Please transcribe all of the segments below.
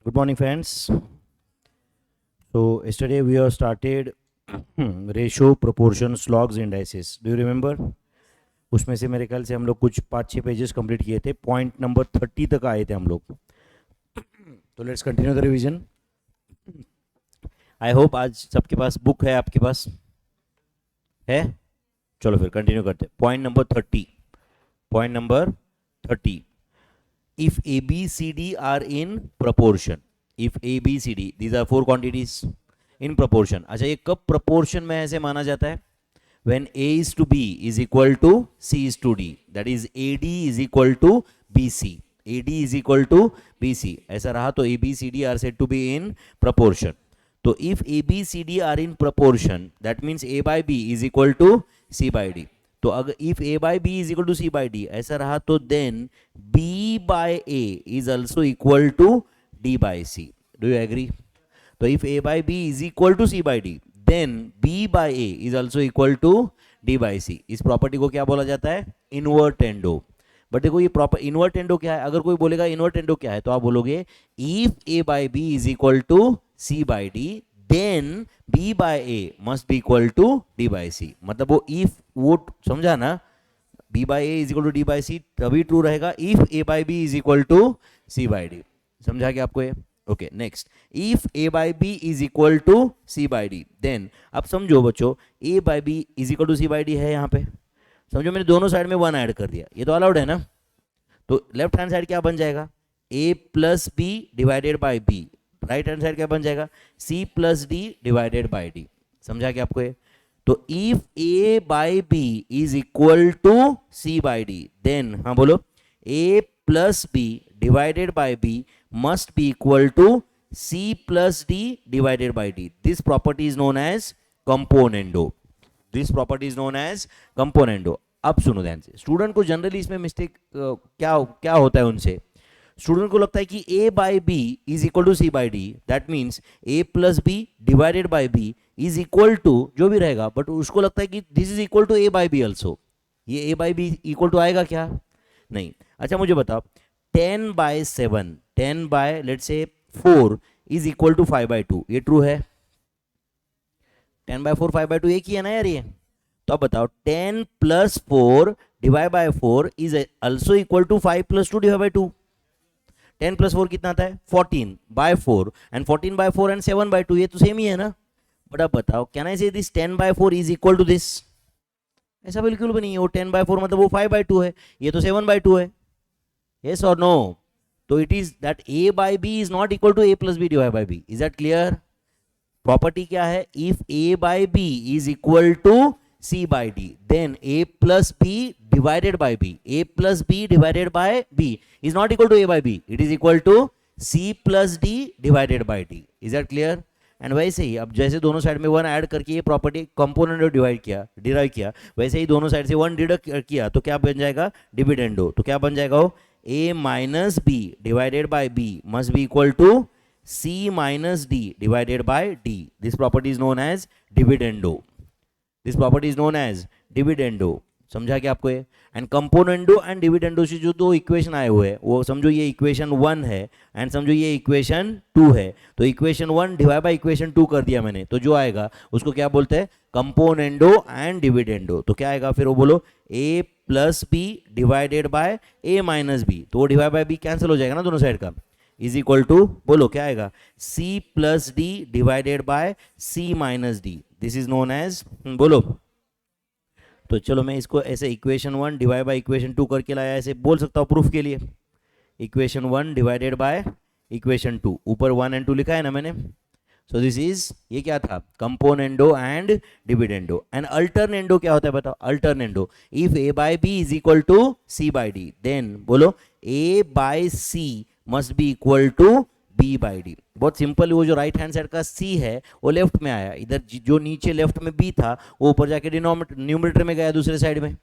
Good morning, friends. So yesterday we have started ratio, proportions, logs, indices. Do you remember? उसमें से मेरे ख्याल से हम लोग कुछ 5-6 पेजेस कंप्लीट किए थे. पॉइंट नंबर 30 तक आए थे हम लोग. तो let's continue the revision. I hope आज सबके पास बुक है. आपके पास है? चलो फिर कंटिन्यू करते हैं. Point number 30. Point number 30. If A, B, C, D are in proportion. If A, B, C, D, these are four quantities in proportion. अच्छा, ये कब proportion में ऐसे माना जाता है? When A is to B is equal to C is to D. That is AD is equal to BC. AD is equal to BC. ऐसा रहा तो A, B, C, D are said to be in proportion. तो if A, B, C, D are in proportion, that means A by B is equal to C by D. तो अगर if A by B is equal to C by D ऐसा रहा तो then B by A is also equal to D by C. Do you agree? तो if A by B is equal to C by D then B by A is also equal to D by C. इस property को क्या बोला जाता है? इनवर्टेंडो. But देखो ये proper इनवर्टेंडो क्या है? अगर कोई बोलेगा इनवर्टेंडो क्या है तो आप बोलोगे if A by B is equal to C by D then B by A must be equal to D by C. मतलब वो if वो समझा ना, B by A is equal to D by C तभी true रहेगा if A by B is equal to C by D. समझा क्या आपको ये? Okay next. if A by B is equal to C by D then अब समझो बच्चों A by B is equal to C by D है यहाँ पे. समझो मैंने दोनों साइड में 1 ऐड कर दिया. ये तो अलाउड है ना. तो लेफ्ट हैंड साइड क्या बन जाएगा? A plus B divided by B. Right hand side क्या बन जाएगा? C plus D divided by D. समझा क्या आपको ये? तो if A by B is equal to C by D then हाँ बोलो A plus B divided by B must be equal to C plus D divided by D. This property is known as componendo. This property is known as componendo. अब सुनो ध्यान से. Student को generally इसमें mistake क्या होता है उनसे? स्टूडेंट को लगता है कि A by B is equal to C by D. That means A plus B divided by B is equal to जो भी रहेगा, बट उसको लगता है कि this is equal to A by B also. ये A by B equal to आएगा क्या? नहीं. अच्छा मुझे बताओ 10 bye 7 10 bye let's say 4 is equal to 5 by 2. ये ट्रू है? 10 बाय 4 5 बाई 2 एक ही है ना यार ये. तो अब बताओ 10 plus 4 divide by 4 is also equal to 5 plus 2 divide by 2. 10 plus 4 कितना आता है? 14 by 4 and 14 by 4 and 7 by 2. ये तो सेम ही है ना. बट अब बताओ can I say this 10 by 4 is equal to this? ऐसा बिल्कुल भी नहीं है. वो 10 बाय 4 मतलब वो 5 बाय 2 है. ये तो 7 बाय 2 है. यस और नो? तो it is that A by B is not equal to A plus B divide by B. Is that clear? Property क्या है? If A by B is equal to C by D then A plus B divided by B. A plus B divided by B is not equal to A by B. It is equal to C plus D divided by D. Is that clear? And वैसे ही अब जैसे दोनों side में 1 add करके ये property component derive किया वैसे ही दोनों साइड से 1 डिडक्ट किया तो क्या बन जाएगा? डिविडेंडो. तो क्या बन जाएगा वो? A minus B divided by B must be equal to C minus D divided by D. This property is known as dividendo. This property is known as dividendo. समझा क्या आपको ये? एंड कंपोनेंडो एंड डिविडेंडो से जो दो equation आए हुए हैं वो समझो ये इक्वेशन 1 है एंड समझो ये इक्वेशन 2 है. तो इक्वेशन 1 डिवाइड बाय इक्वेशन 2 कर दिया मैंने तो जो आएगा उसको क्या बोलते हैं? Componendo and dividendo. तो क्या आएगा फिर? वो बोलो A plus B divided by A minus B. तो वो डिवाइड बाय बी कैंसिल हो जाएगा ना दोनों साइड का. इज इक्वल टू बोलो क्या आएगा? C plus D divided by C minus D. This is known as बोलो. तो चलो मैं इसको ऐसे इक्वेशन 1 डिवाइड बाय इक्वेशन 2 करके लाया. ऐसे बोल सकता हूँ प्रूफ के लिए. Equation 1 divided by equation 2. ऊपर 1 एंड 2 लिखा है ना मैंने. सो दिस इज ये क्या था? Componendo and dividendo. And alternendo क्या होता है बताओ? Alternendo if A by B is equal to C by D then बोलो A by C must be equal to B by D. बहुत सिंपल. वो जो राइट हैंड साइड का C है वो लेफ्ट में आया. इधर जो नीचे लेफ्ट में B था वो ऊपर जाके न्यूमरेटर में गया दूसरे साइड में.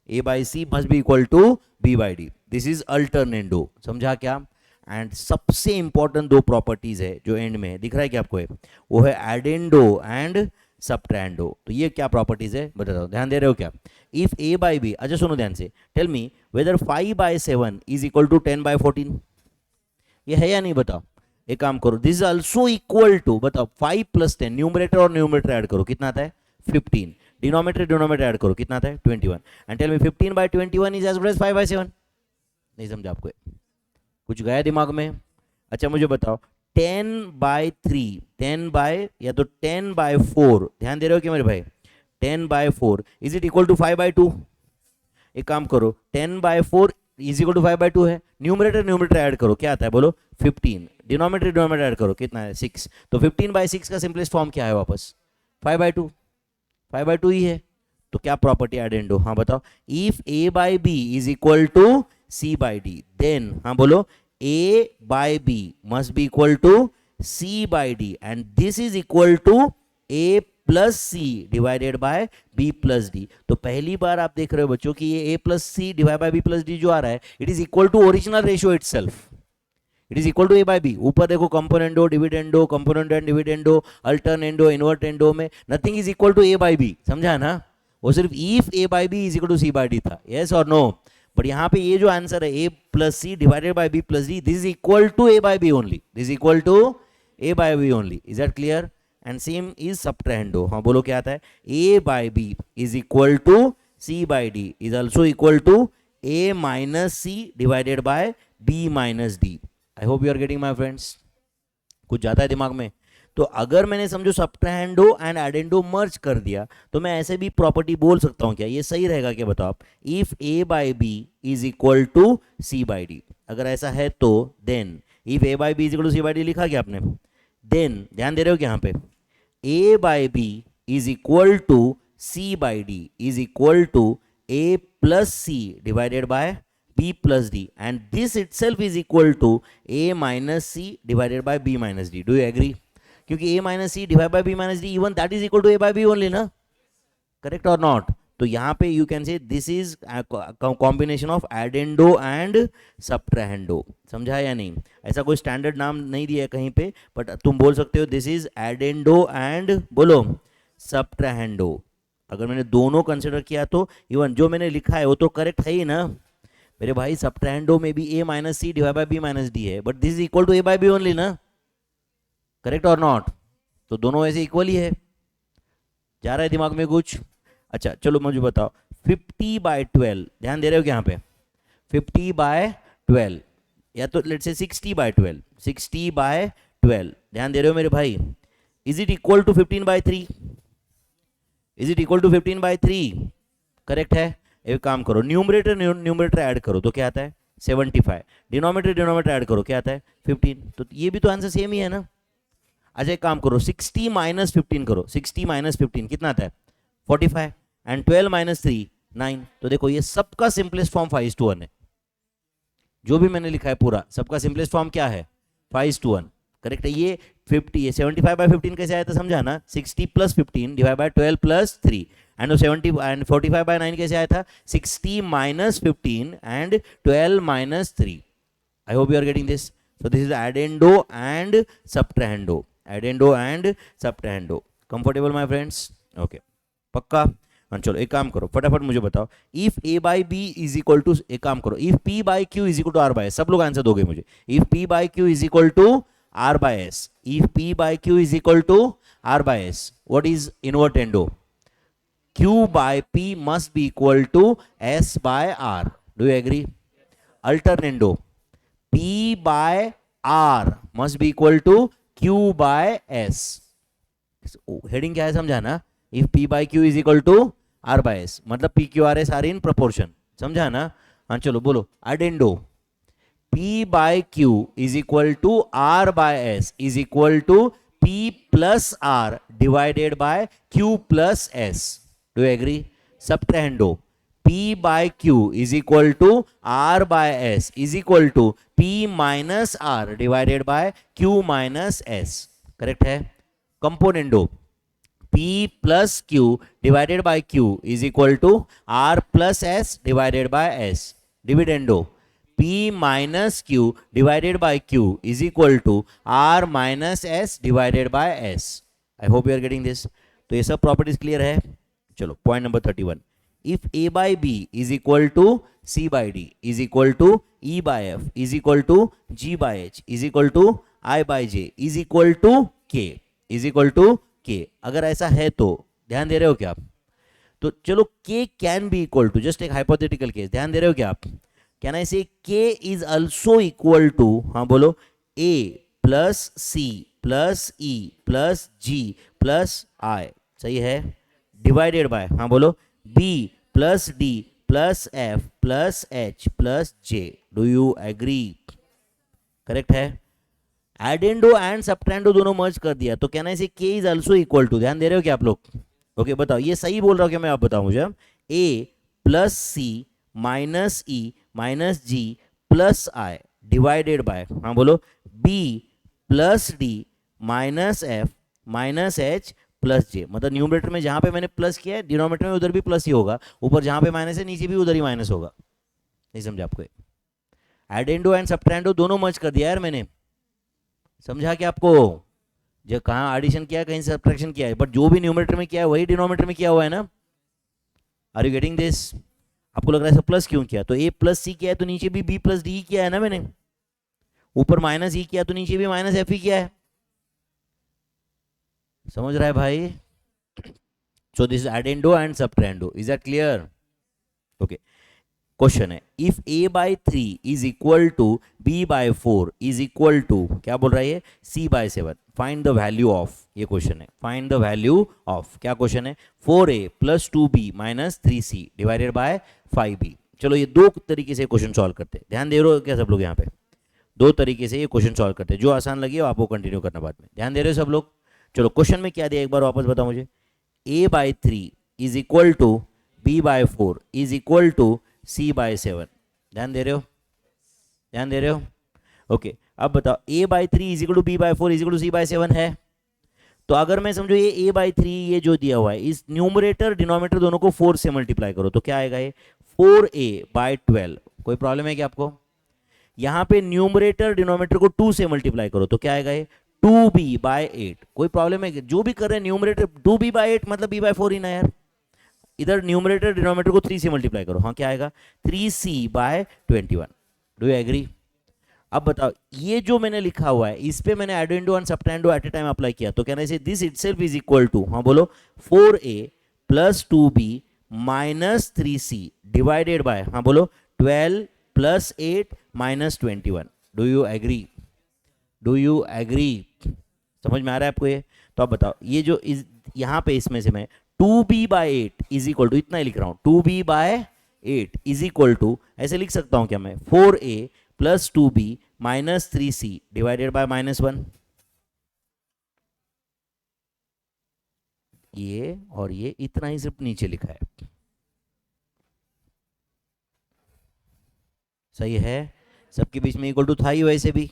A by C must be equal to B by D. This is alternendo. समझा क्या? एंड सबसे इंपॉर्टेंट दो प्रॉपर्टीज है जो एंड में दिख रहा है क्या आपको है? वो है एडेंडो एंड सबट्रैंडो. तो ये क्या प्रॉपर्टीज है बताओ? ध्यान दे रहे हो क्या? If A by B. अच्छा सुनो ध्यान से. Tell me whether 5 by 7 is equal to 10 by 14. ये है या नहीं बताओ? एक काम करो, this is also equal to, बताओ 5 + 10, न्यूमरेटर और न्यूमरेटर ऐड करो कितना आता है 15, डिनोमिनेटर ऐड करो कितना आता है 21, and tell me 15/21 is as good as 5/7। नहीं समझा आपको, कुछ गया दिमाग में? अच्छा मुझे बताओ 10/3, 10 बाय या तो 10/4, ध्यान दे रहे हो कि मेरे भाई 10/4 इज इट इक्वल टू 5/2? एक काम करो 10/4 इज इक्वल टू 5/2 है, न्यूमरेटर ऐड करो क्या आता है बोलो 15, डिनोमिनेटर ऐड करो कितना है 6, तो 15/6 का सिंपलेस्ट फॉर्म क्या है वापस 5/2, 5/2 ही है। तो क्या प्रॉपर्टी एडेंडो, हाँ बताओ, if A/B is equal to C/D, then हाँ बोलो A/B must be equal to C/D and this is equal to A plus C divided by B plus D। तो पहली बार आप देख रहे हो बच्चों कि ये A plus C divided by B plus D जो आ रहा है, it is equal to original ratio itself, it is equal to A/B। ऊपर देखो componendo, dividendo, component and dividendo, alternendo, invertendo में nothing is equal to A/B, समझा ना? वो सिर्फ if A/B is equal to C/D था, यस और no? But यहाँ पे ये जो आंसर है A plus C divided by B plus D, this is equal to A/B only, this is equal to A/B only, is that clear? And same is subtrahendo, हाँ बोलो क्या आता है A/B is equal to C/D is also equal to A minus C divided by B minus D। I hope you are getting my friends, कुछ जाता है दिमाग में? तो अगर मैंने समझो सबट्रैंडो एंड एडेंडो मर्ज कर दिया तो मैं ऐसे भी प्रॉपर्टी बोल सकता हूं क्या, ये सही रहेगा क्या बताओ आप? If A/B is equal to C/D, अगर ऐसा है तो then if A/B is equal to C/D लिखा क्या आपने? देन ध्यान दे रहे हो क्या यहाँ पे A/B is equal to C/D is equal to A plus C divided by B plus D and this itself is equal to A minus C divided by B minus D। Do you agree? क्योंकि A minus C divided by B minus D even that is equal to A/B only ना, correct or not? तो यहाँ पे you can say this is combination of addendo and subtrahendo, समझा या नहीं? ऐसा कोई स्टैंडर्ड नाम नहीं दिया है कहीं पे, बट तुम बोल सकते हो this is addendo and बोलो subtrahendo। अगर मैंने दोनों कंसिडर किया तो इवन जो मैंने लिखा है वो तो करेक्ट है ही ना मेरे भाई। सबट्रैंडो में भी A minus C divided by B minus D है, but this is equal to A/B only ना, करेक्ट और नॉट? तो दोनों ऐसे इक्वल ही है, जा रहा है दिमाग में कुछ? अच्छा चलो मुझे बताओ 50/12, ध्यान दे रहे हो क्या यहाँ पे 50/12 या तो लेट्स से 60/12, 60/12 ध्यान दे रहे हो मेरे भाई, is it equal to 15/3? Is it equal to 15/3? Correct है। एक काम करो न्यूमरेटर ऐड करो तो क्या आता है 75, डिनोमिनेटर ऐड करो क्या आता है 15, तो ये भी तो आंसर सेम ही है ना। अच्छा एक काम करो 60 - 15 करो, 60 - 15 कितना आता है 45 एंड 12 - 3 9। तो देखो ये सबका सिंपलेस्ट फॉर्म 5:1 है, जो भी मैंने लिखा है पूरा सबका सिंपलेस्ट फॉर्म क्या है 5:1, करेक्ट है। ये 75/15 कैसे आया था समझा ना, 60 + 15 डिवाइड बाय 12 + 3 एंड 70 एंड 45/9 कैसे आया था 60 - 15 and 12 - 3। I hope you are getting this. So this is addendo and subtrahendo, addendo and subtrahendo. Comfortable my friends? Okay पक्का? हाँ चलो एक काम करो फटाफट मुझे बताओ, if A/B is equal to, एक काम करो if P/Q is equal to R/S, सब लोग आंसर दोगे मुझे। If P/Q is equal to R/S, if P/Q is equal to R/S, what is invertendo? Q/P must be equal to S/R. Do you agree? Alternando, P/R must be equal to Q/S. Heading क्या है समझा ना, if P/Q is equal to R/S मतलब PQRS are in proportion, समझा ना? हाँ चलो बोलो addendo, P/Q is equal to R/S is equal to P plus R divided by Q plus S. Do you agree? Subtrahendo, P/Q is equal to R/S is equal to P minus R divided by Q minus S. Correct है? Componendo, P plus Q divided by Q is equal to R plus S divided by S. Dividendo, P minus Q divided by Q is equal to R minus S divided by S. I hope you are getting this. तो ये सब properties clear है। चलो point number 31, if A/B is equal to C/D is equal to E/F is equal to G/H is equal to I by J is equal to K, is equal to K. अगर ऐसा है तो ध्यान दे रहे हो क्या आप? तो चलो K can be equal to, just एक हाइपोथेटिकल केस, ध्यान दे रहे हो क्या आप? कैन आई से के इज ऑल्सो इक्वल टू, हाँ बोलो, A plus C plus E plus G plus I, सही है, डिवाइडेड बाय, हाँ बोलो, B plus D plus F plus H plus J. Do you agree? Correct है। एडेंडो एंड सबट्रेंडो दोनों मर्ज कर दिया, तो कहना है के इज ऑल्सो इक्वल टू, ध्यान दे रहे हो क्या आप लोग? ओके बताओ ये सही बोल रहा हूं क्या मैं? आप बताओ मुझे। A plus C minus E minus G plus I divided by, हाँ बोलो, B plus D minus F minus H plus J. मतलब न्यूमरेटर में जहां पे मैंने प्लस किया है, डिनोमिनेटर में उधर भी प्लस ही होगा, ऊपर जहां पे माइनस है नीचे भी उधर ही माइनस होगा। नहीं समझा आपको? एडेंडो एंड सबट्रेंडो दोनों मर्ज कर दिया यार मैंने, समझा क्या आपको? जो कहाँ एडिशन किया है कहीं सब्ट्रैक्शन किया है, बट जो भी न्यूमरेटर में किया है वही डिनोमिनेटर में किया हुआ है ना। Are you getting this? आपको लग रहा है प्लस क्यों किया? तो ए प्लस सी किया है तो नीचे भी बी प्लस डी किया है ना मैंने, ऊपर माइनस ई किया तो नीचे भी माइनस एफ ही किया है। समझ रहा है भाई? So this is addendo and subtrahendo, is that clear? Okay, question है, if a by 3 is equal to b by 4 is equal to, क्या बोल रहा है ये, c by 7, find the value of, ये क्वेश्चन है, फाइंड द वैल्यू ऑफ, क्या question है, 4a plus 2b minus 3c divided by 5b। चलो ये दो तरीके से क्वेश्चन सॉल्व करते हैं, ध्यान दे रहे हो क्या सब लोग? यहाँ पे दो तरीके से ये क्वेश्चन सॉल्व करते हैं, जो आसान लगे वो आपको कंटिन्यू करना बाद में। ध्यान दे रहे हो सब लोग? चलो क्वेश्चन में क्या दिया एक बार वापस बताओ मुझे। a by 3 is equal to b by 4 is equal to c by 7। ध्यान दे रहे हो? ध्यान दे रहे हो? ओके, अब बताओ a by 3 is equal to b by 4 is equal to c by 7 है। तो अगर मैं समझो ये a बाई 3 ये जो दिया हुआ है, इस न्यूमरेटर डिनोमिनेटर दोनों को 4 से मल्टीप्लाई करो तो क्या आएगा, ये 4a बाई 12। कोई प्रॉब्लम है क्या आपको? यहां पे न्यूमरेटर डिनोमिनेटर को 2 से मल्टीप्लाई करो तो क्या आएगा, ये 2b बाई 8। कोई प्रॉब्लम है? जो भी कर रहे हैं न्यूमरेटर 2b बाई 8 मतलब b बाई 4 ही ना यार। इधर न्यूमरेटर डिनोमिनेटर को 3 से मल्टीप्लाई करो, हाँ क्या आएगा, 3c bye 21। Do you agree? अब बताओ ये जो मैंने लिखा हुआ है इस पे मैंने addendo and subtrahendo at a time apply किया, तो कहना है this itself is equal to, हाँ बोलो, 4a plus 2b minus 3c divided by, हाँ बोलो, 12 plus 8 minus 21। Do you agree? Do you agree? समझ में आ रहा है आपको ये? तो अब बताओ ये जो यहाँ पे इसमें से मैं 2b by 8 is equal to, इतना ही लिख रहा हूं, 2b bye 8 is equal to, ऐसे लिख सकता हूं क्या मैं, 4a plus 2b minus 3c divided bye minus 1। ये और ये इतना ही सिर्फ नीचे लिखा है, सही है? सबके बीच में इक्वल टू था ही वैसे भी।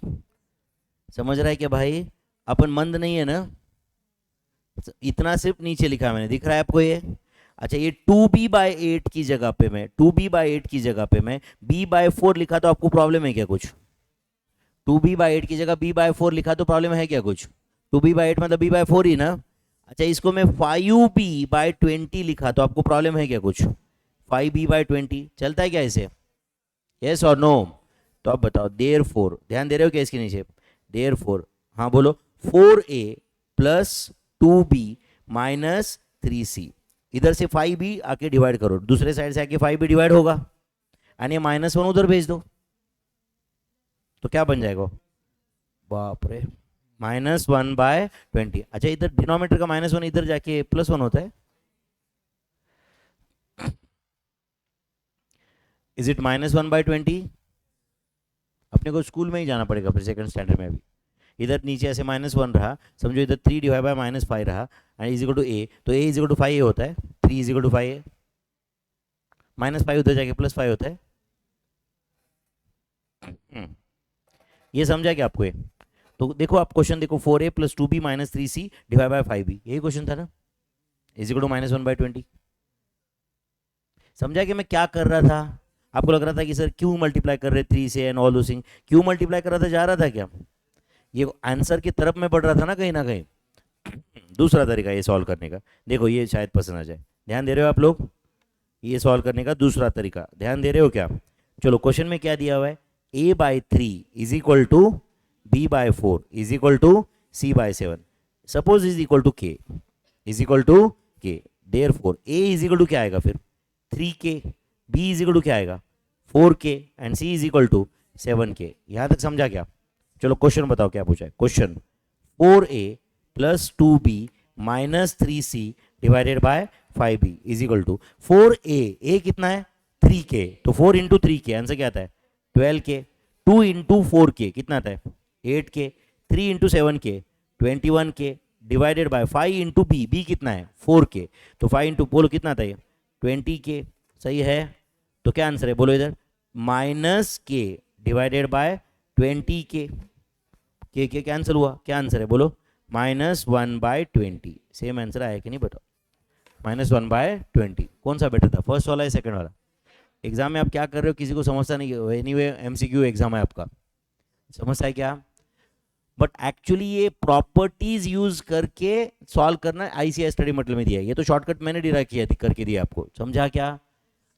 समझ रहा है क्या भाई? अपन मंद नहीं है ना, इतना सिर्फ नीचे लिखा मैंने, दिख रहा है आपको ये? अच्छा, ये 2b बाई 8 की जगह पे मैं 2b बाई 8 की जगह पे मैं b बाई 4 लिखा, तो आपको प्रॉब्लम है क्या कुछ? 2b बाई 8 की जगह b बाई 4 लिखा तो प्रॉब्लम है क्या कुछ? 2b बाई 8 मतलब b बाई 4 ही ना। अच्छा, इसको मैं 5b बाई 20 लिखा तो आपको प्रॉब्लम है क्या कुछ? 5b बाई 20 चलता है क्या इसे? यस और नो? तो अब बताओ, देयरफॉर, ध्यान दे रहे हो क्या इसके नीचे, देयरफॉर, हाँ बोलो, 4a plus 2b minus 3c, इधर से 5b आके डिवाइड करो, दूसरे साइड से आके 5b डिवाइड होगा, यानी -1 उधर भेज दो तो क्या बन जाएगा, बाप रे, -1 बाय 20। अच्छा, इधर डिनोमिनेटर का -1 इधर जाके +1 होता है, इज इट -1 बाय 20? अपने को स्कूल में ही जाना पड़ेगा फिर सेकंड स्टैंडर्ड में भी। इधर नीचे ऐसे -1 रहा, समझो इधर 3 डिवाइड बाय -5 रहा, and is equal to a, तो a is equal to 5a होता है, 3 इज इक्वल टू 5a, -5 उधर जाके +5 होता है। ये समझा क्या आपको? ये तो देखो, आप क्वेश्चन देखो, 4a plus 2b minus 3c divide by 5b, यही क्वेश्चन था ना, इज इक्वल टू -1 बाय 20। समझा कि मैं क्या कर रहा था? आपको लग रहा था कि सर क्यों मल्टीप्लाई कर रहे 3 से एंड ऑल दो थिंग, क्यों मल्टीप्लाई कर रहा था, जा रहा था क्या? ये आंसर की तरफ में बढ़ रहा था ना कहीं ना कहीं। दूसरा तरीका ये सॉल्व करने का, देखो ये शायद पसंद आ जाए, ध्यान दे रहे हो आप लोग? ये सॉल्व करने का दूसरा तरीका, ध्यान दे रहे हो क्या? चलो क्वेश्चन में क्या दिया हुआ है, a by 3 is equal to b by 4 is equal to c by 7. Suppose is equal to k, is equal to k. Therefore a is equal to क्या आएगा फिर 3k, b is equal to क्या आएगा 4k and c is equal to 7k. यहां तक समझा क्या? चलो क्वेश्चन बताओ क्या पूछा है. Question 4a plus 2b minus 3c divided by 5b is equal to 4a कितना है 3k, तो 4 इंटू 3k आंसर क्या आता है 12k. 2 इंटू 4k कितना आता है 8k. 3 into 7k 21k divided by 5 into b कितना है 4k, तो 5 इंटू बोलो कितना आता है 20k. सही है, तो क्या आंसर है बोलो इधर minus k divided by 20k. के कैंसिल हुआ, क्या आंसर है बोलो -1/20. सेम आंसर आया कि नहीं बताओ, -1/20. कौन सा बेटर था, फर्स्ट वाला या सेकंड वाला? एग्जाम में आप क्या कर रहे हो किसी को समझता नहीं. एनीवे एमसीक्यू एग्जाम है आपका, समझता है क्या? बट एक्चुअली ये प्रॉपर्टीज यूज करके सॉल्व करना आईसीआई स्टडी मटेरियल में दिया है. ये तो शॉर्टकट मैंने डिराइव किया थी करके दिया आपको, समझा क्या?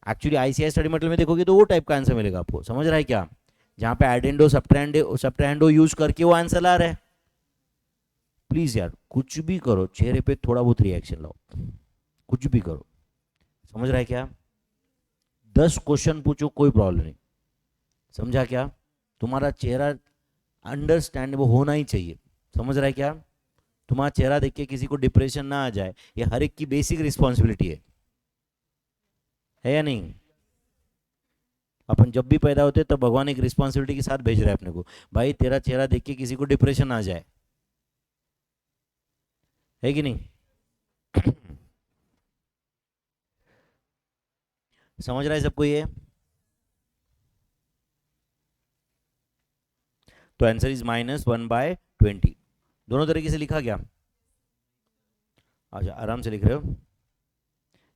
एक्चुअली आईसीआई स्टडी मटेरियल में देखोगे तो वो टाइप का आंसर मिलेगा आपको, समझ रहा है क्या? जहां पे एडेंडो सब्ट्रैंडो यूज करके वो आंसर ला रहे हैं. प्लीज यार कुछ भी करो, चेहरे पे थोड़ा बहुत रिएक्शन लाओ, कुछ भी करो, समझ रहा है क्या? 10 क्वेश्चन पूछो कोई प्रॉब्लम नहीं, समझा क्या? तुम्हारा चेहरा अंडरस्टैंडेबल होना ही चाहिए, समझ रहा है क्या? तुम्हारा चेहरा देख के किसी को डिप्रेशन ना आ जाए, ये हर एक की बेसिक रिस्पॉन्सिबिलिटी है या नहीं? अपन जब भी पैदा होते तब भगवान एक रिस्पॉन्सिबिलिटी के साथ भेज रहा है अपने को, भाई तेरा चेहरा देख के किसी को डिप्रेशन आ जाए, है कि नहीं? समझ रहा है सबको ये? तो आंसर इज -1/20. दोनों तरीके से लिखा गया. अच्छा आराम से लिख रहे हो,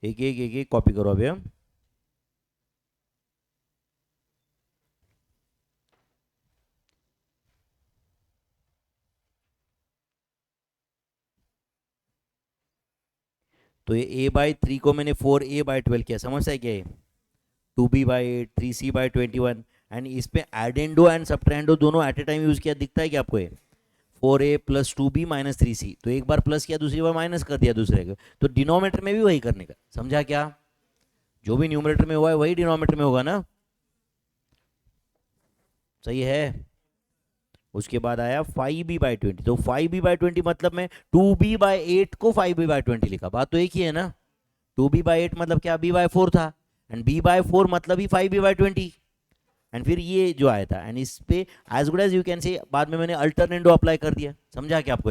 एक एक कॉपी करो अभी. तो ये a/3 को मैंने 4a/12 किया, समझता है क्या? ये 2b/8 3c/21 एंड इस पे एडेंडो एंड सब्ट्रैंडो दोनों एट ए टाइम यूज किया, दिखता है क्या आपको? ये 4a plus 2b minus 3c, तो एक बार प्लस किया दूसरी बार माइनस कर दिया दूसरे को, तो डिनोमिनेटर में भी वही करने का, समझा क्या? जो भी न्यूमरेटर में हुआ है वही डिनोमिनेटर में होगा ना, सही है? उसके बाद आया 5b/20, तो 5b/20 मतलब मैं 2b/8 को 5b/20 लिखा, बात तो एक ही है ना. 2b/8 मतलब क्या b/4 था, एंड b/4 मतलब ही 5b/20, एंड फिर ये जो आया था, एंड इस पे as good as you can say बाद में मैंने अल्टरनेटो अप्लाई कर दिया, समझा क्या आपको?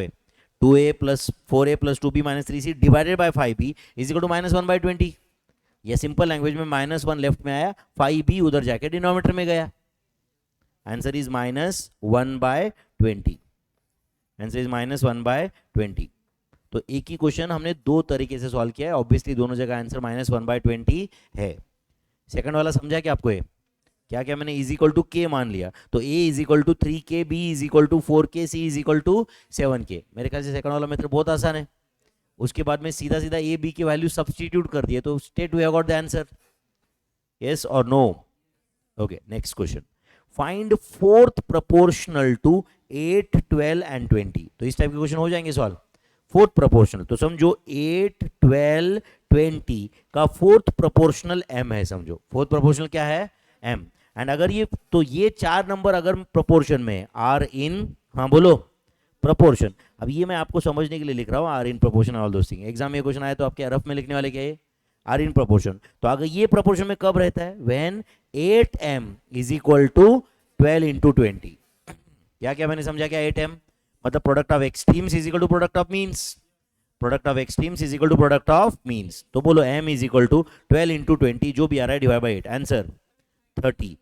2a plus 4a plus 2b minus 3c divided by 5b is equal to -1/20. ये सिंपल लैंग्वेज में -1 लेफ्ट में आया, 5b उधर जाके डिनोमिनेटर में गया. Answer is -1/20. Answer is -1/20. तो एक ही क्वेश्चन हमने दो तरीके से सॉल्व किया है, ऑब्वियसली दोनों जगह आंसर -1/20 है. सेकंड वाला समझा क्या आपको? क्या क्या मैंने इज इक्वल टू के मान लिया, तो a is equal to 3k, b is equal to 4k, c is equal to 7k. मेरे ख्याल से सेकंड वाला मेथड बहुत आसान है. उसके बाद में सीधा सीधा a b की वैल्यू सब्स्टिट्यूट कर दिए, तो state we have got the answer. Yes और no? Okay next question. Find fourth proportional to 8 12 and 20. तो इस टाइप के क्वेश्चन हो जाएंगे सॉल्व. फोर्थ प्रोपोर्शनल तो समझो 8 12 20 का फोर्थ प्रोपोर्शनल m है, समझो फोर्थ प्रोपोर्शनल क्या है m. एंड अगर ये तो ये चार नंबर अगर प्रोपोर्शन में आर इन, हाँ बोलो प्रोपोर्शन. अब ये मैं आपको समझने के लिए लिख रहा हूँ are in proportion all those thing. Exam में क्वेश्चन आया तो आपके रफ में लिखने वाले क्या है आर इन प्रोपोर्शन. तो अगर ये प्रोपोर्शन में कब रहता है? When 8m is equal to 12 into 20. क्या क्या मैंने समझा क्या? 8m मतलब product of extremes is equal to product of means, product of extremes is equal to product of means. तो बोलो m is equal to 12 into 20 जो भी आ रहा है divide by 8. Answer 30.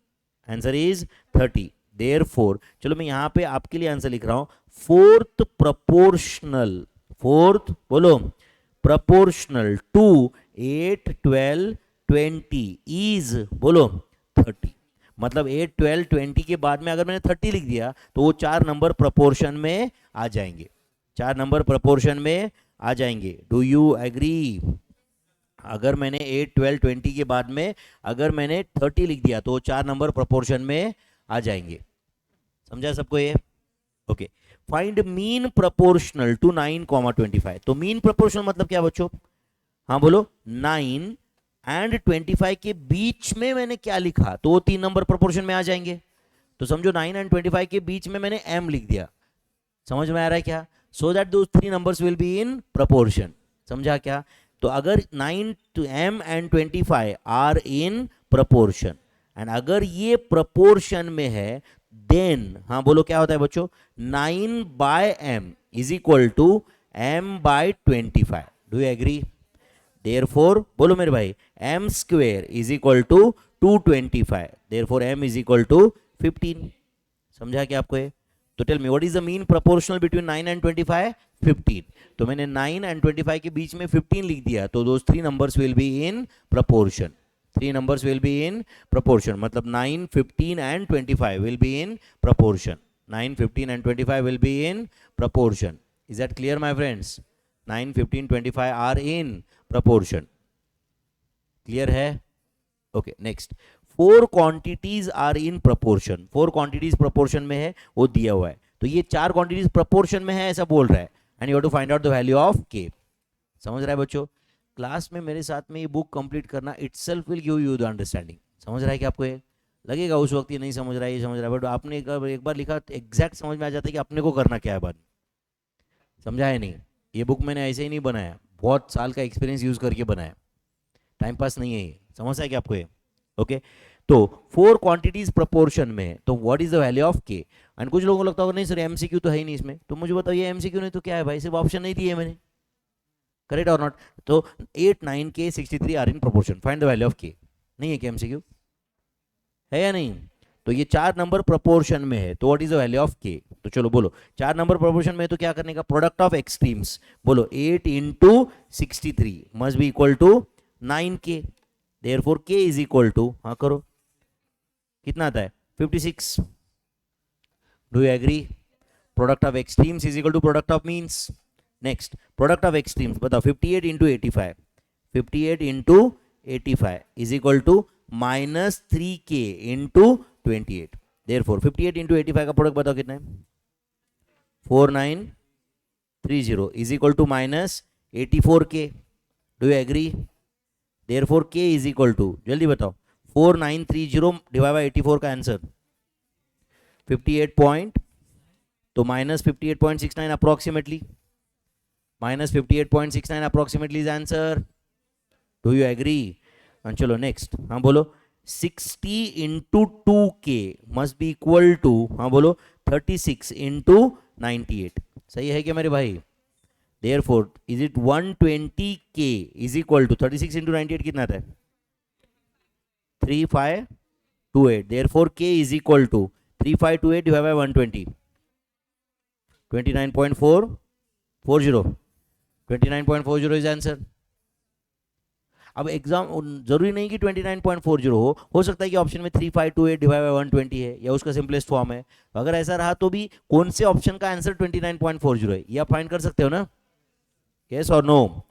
Answer is 30. Therefore चलो मैं यहां पे आपके लिए आंसर लिख रहा हूं. फोर्थ प्रोपोर्शनल, फोर्थ बोलो प्रोपोर्शनल टू 8 12 20 इज बोलो 30. मतलब 8 12 20 के बाद में अगर मैंने 30 लिख दिया तो वो चार नंबर प्रोपोर्शन में आ जाएंगे, चार नंबर प्रोपोर्शन में आ जाएंगे. Do you agree? अगर मैंने 8 12 20 के बाद में अगर मैंने 30 लिख दिया तो चार नंबर प्रोपोर्शन में आ जाएंगे. समझा सबको ये? Okay, find mean proportional to 9,25। तो मीन प्रोपोर्शनल मतलब क्या बच्चों? हाँ बोलो, 9 एंड 25 के बीच में मैंने क्या लिखा तो वो 3 नंबर प्रोपोर्शन में आ जाएंगे। तो समझो 9 एंड 25 के बीच में मैंने m लिख दिया। समझ में आ रहा है क्या? So that those 3 numbers will be in proportion. समझा क्या? तो अगर 9 to m and 25 are in proportion, and अगर ये प्रोपोर्शन में है, देन हाँ बोलो क्या होता है बच्चों? 9 by m is equal to m by 25। Do you agree? Therefore बोलो मेरे भाई, m square is equal to 225, therefore m is equal to 15। समझा क्या आपको ये? तो tell me what is the mean proportional between 9 and 25? 15। तो मैंने 9 एंड 25 के बीच में 15 लिख दिया, तो दोस 3 numbers will be in proportion. 3 numbers will be in proportion, मतलब 9, 15 and 25 will be in proportion. 9, 15 and 25 will be in proportion. Is that clear my friends? 9, 15, 25 are in proportion. Clear है? Okay, next. 4 quantities are in proportion. 4 quantities proportion में है, वो दिया हुआ है। तो ये 4 quantities proportion में है ऐसा बोल रहा है, and you have to find out the value of k. समझ रहा है बच्चों? क्लास में मेरे साथ में ये बुक कंप्लीट करना itself will give you the understanding. समझ रहा है कि आपको ये लगेगा उस वक्त ये नहीं समझ रहा है, ये समझ रहा है, बट आपने एक बार लिखा तो एग्जैक्ट समझ में आ जाता है कि अपने को करना क्या है बाद में। समझा है नहीं? ये बुक मैंने ऐसे ही नहीं बनाया, बहुत साल का एक्सपीरियंस यूज करके बनाया, टाइम पास नहीं है ये। समझ है कि आपको ये? ओके, तो 4 क्वांटिटीज प्रोपोर्शन में है, तो what is the value of के? एंड कुछ लोगों को लगता होगा नहीं सर एमसीक्यू तो है ही नहीं इसमें, तो मुझे बताओ ये एमसीक्यू नहीं तो क्या है भाई? सिर्फ ऑप्शन नहीं दिए मैंने, करेक्ट और नॉट? तो 8, 9, k, 63 are in proportion, find the value of k। नहीं है क्या एमसीक्यू? है या नहीं? तो ये 4 नंबर प्रोपोर्शन में है, तो what is the value of k? तो चलो बोलो, 4 नंबर प्रोपोर्शन में है तो क्या करने का? Product of extremes. बोलो 8 into 63 must be equal to 9k, therefore k is equal to, हाँ करो, कितना आता है? 56। Do you agree? Product of extremes is equal to product of means. Next, product of extremes बताओ, 58 into 85, 58 into 85 is equal to minus 3k into 28। Therefore 58 into 85 का product बताओ कितना है? 4930 is equal to minus 84k। Do you agree? Therefore k is equal to, जल्दी बताओ, 4930 divide by 84 का answer 58 point, तो minus 58.69 approximately, minus 58.69 approximately is answer. Do you agree? and चलो next, हाँ बोलो, 60 into 2k must be equal to, हाँ बोलो, 36 into 98। सही है क्या मेरे भाई? therefore is it 120k is equal to 36 into 98 कितना आता है? 3528। therefore k is equal to 3528 divided by 120, 29.440, 29.40 is answer. अब एग्जाम जरूरी नहीं कि 29.40 हो सकता है कि ऑप्शन में 3528 डिवाइड बाय 120 है, या उसका सिंपलेस्ट फॉर्म है। तो अगर ऐसा रहा तो भी कौन से ऑप्शन का आंसर 29.40 है, ये आप फाइंड कर सकते हो ना? यस और नो?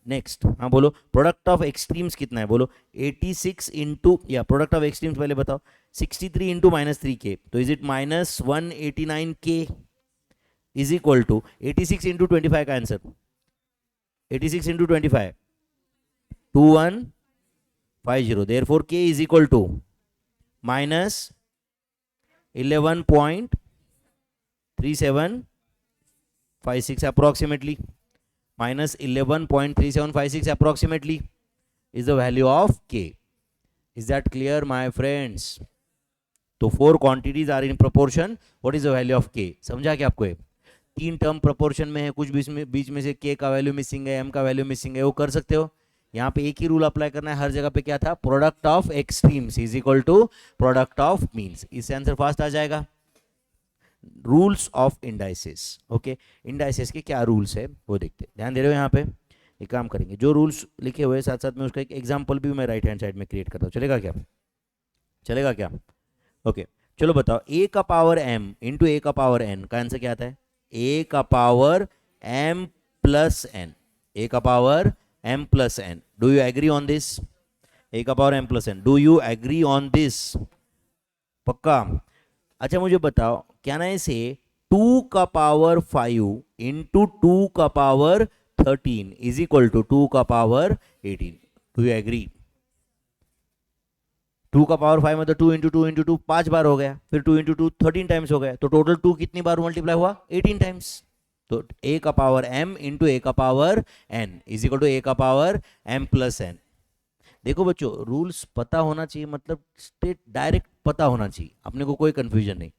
नेक्स्ट, हाँ बोलो, प्रोडक्ट ऑफ एक्सट्रीम्स कितना है? बोलो 86 इंटू, या प्रोडक्ट ऑफ एक्सट्रीम्स पहले बताओ, 63 इंटू माइनस 3k, तो is it minus 189k is equal to 86 into 25 का answer, 86 into 25, 2150, therefore k is equal to minus 11.3756 approximately, minus 11.3756 approximately is the value of k. Is that clear my friends? तो 4 quantities are in proportion, what is the value of k? समझा क्या आपको? 3 term proportion में है, कुछ बीच में से k का वैल्यू मिसिंग है, m का वैल्यू मिसिंग है, वो कर सकते हो। यहाँ पे एक ही रूल अप्लाई करना है हर जगह पे, क्या था? Product of extremes is equal to product of means. इससे आंसर फास्ट आ जाएगा। Rules of indices, okay, indices के क्या रूल्स है वो देखते हैं। ध्यान दे रहे हो यहाँ पे? एक काम करेंगे, जो रूल्स लिखे हुए साथ साथ में उसका एक एग्जाम्पल भी मैं राइट हैंड साइड में क्रिएट करता हूँ, चलेगा क्या? चलेगा क्या? ओके, चलो बताओ, a का पावर m इंटू a का पावर n का आंसर क्या आता है? a का power m plus n, a का power m plus n। Do you agree on this? a का power m plus n, do you agree on this? पक्का? अच्छा मुझे बताओ, क्या ना इसे 2 का पावर 5 इंटू 2 का पावर 13 इज इक्वल टू 2 का पावर 18. Do you agree? 2 का पावर 5 मतलब 2 इंटू 2 इंटू 2 5 बार हो गया, फिर 2 इंटू 2 13 टाइम्स हो गया, तो टोटल 2 कितनी बार मल्टीप्लाई हुआ? 18 टाइम्स. तो a का पावर m इंटू a का power n is equal to a का पावर m प्लस n. देखो बच्चों, रूल्स पता होना चाहिए, मतलब स्टेट डायरेक्ट पता होना चाहिए, अपने को कोई कंफ्यूजन नहीं.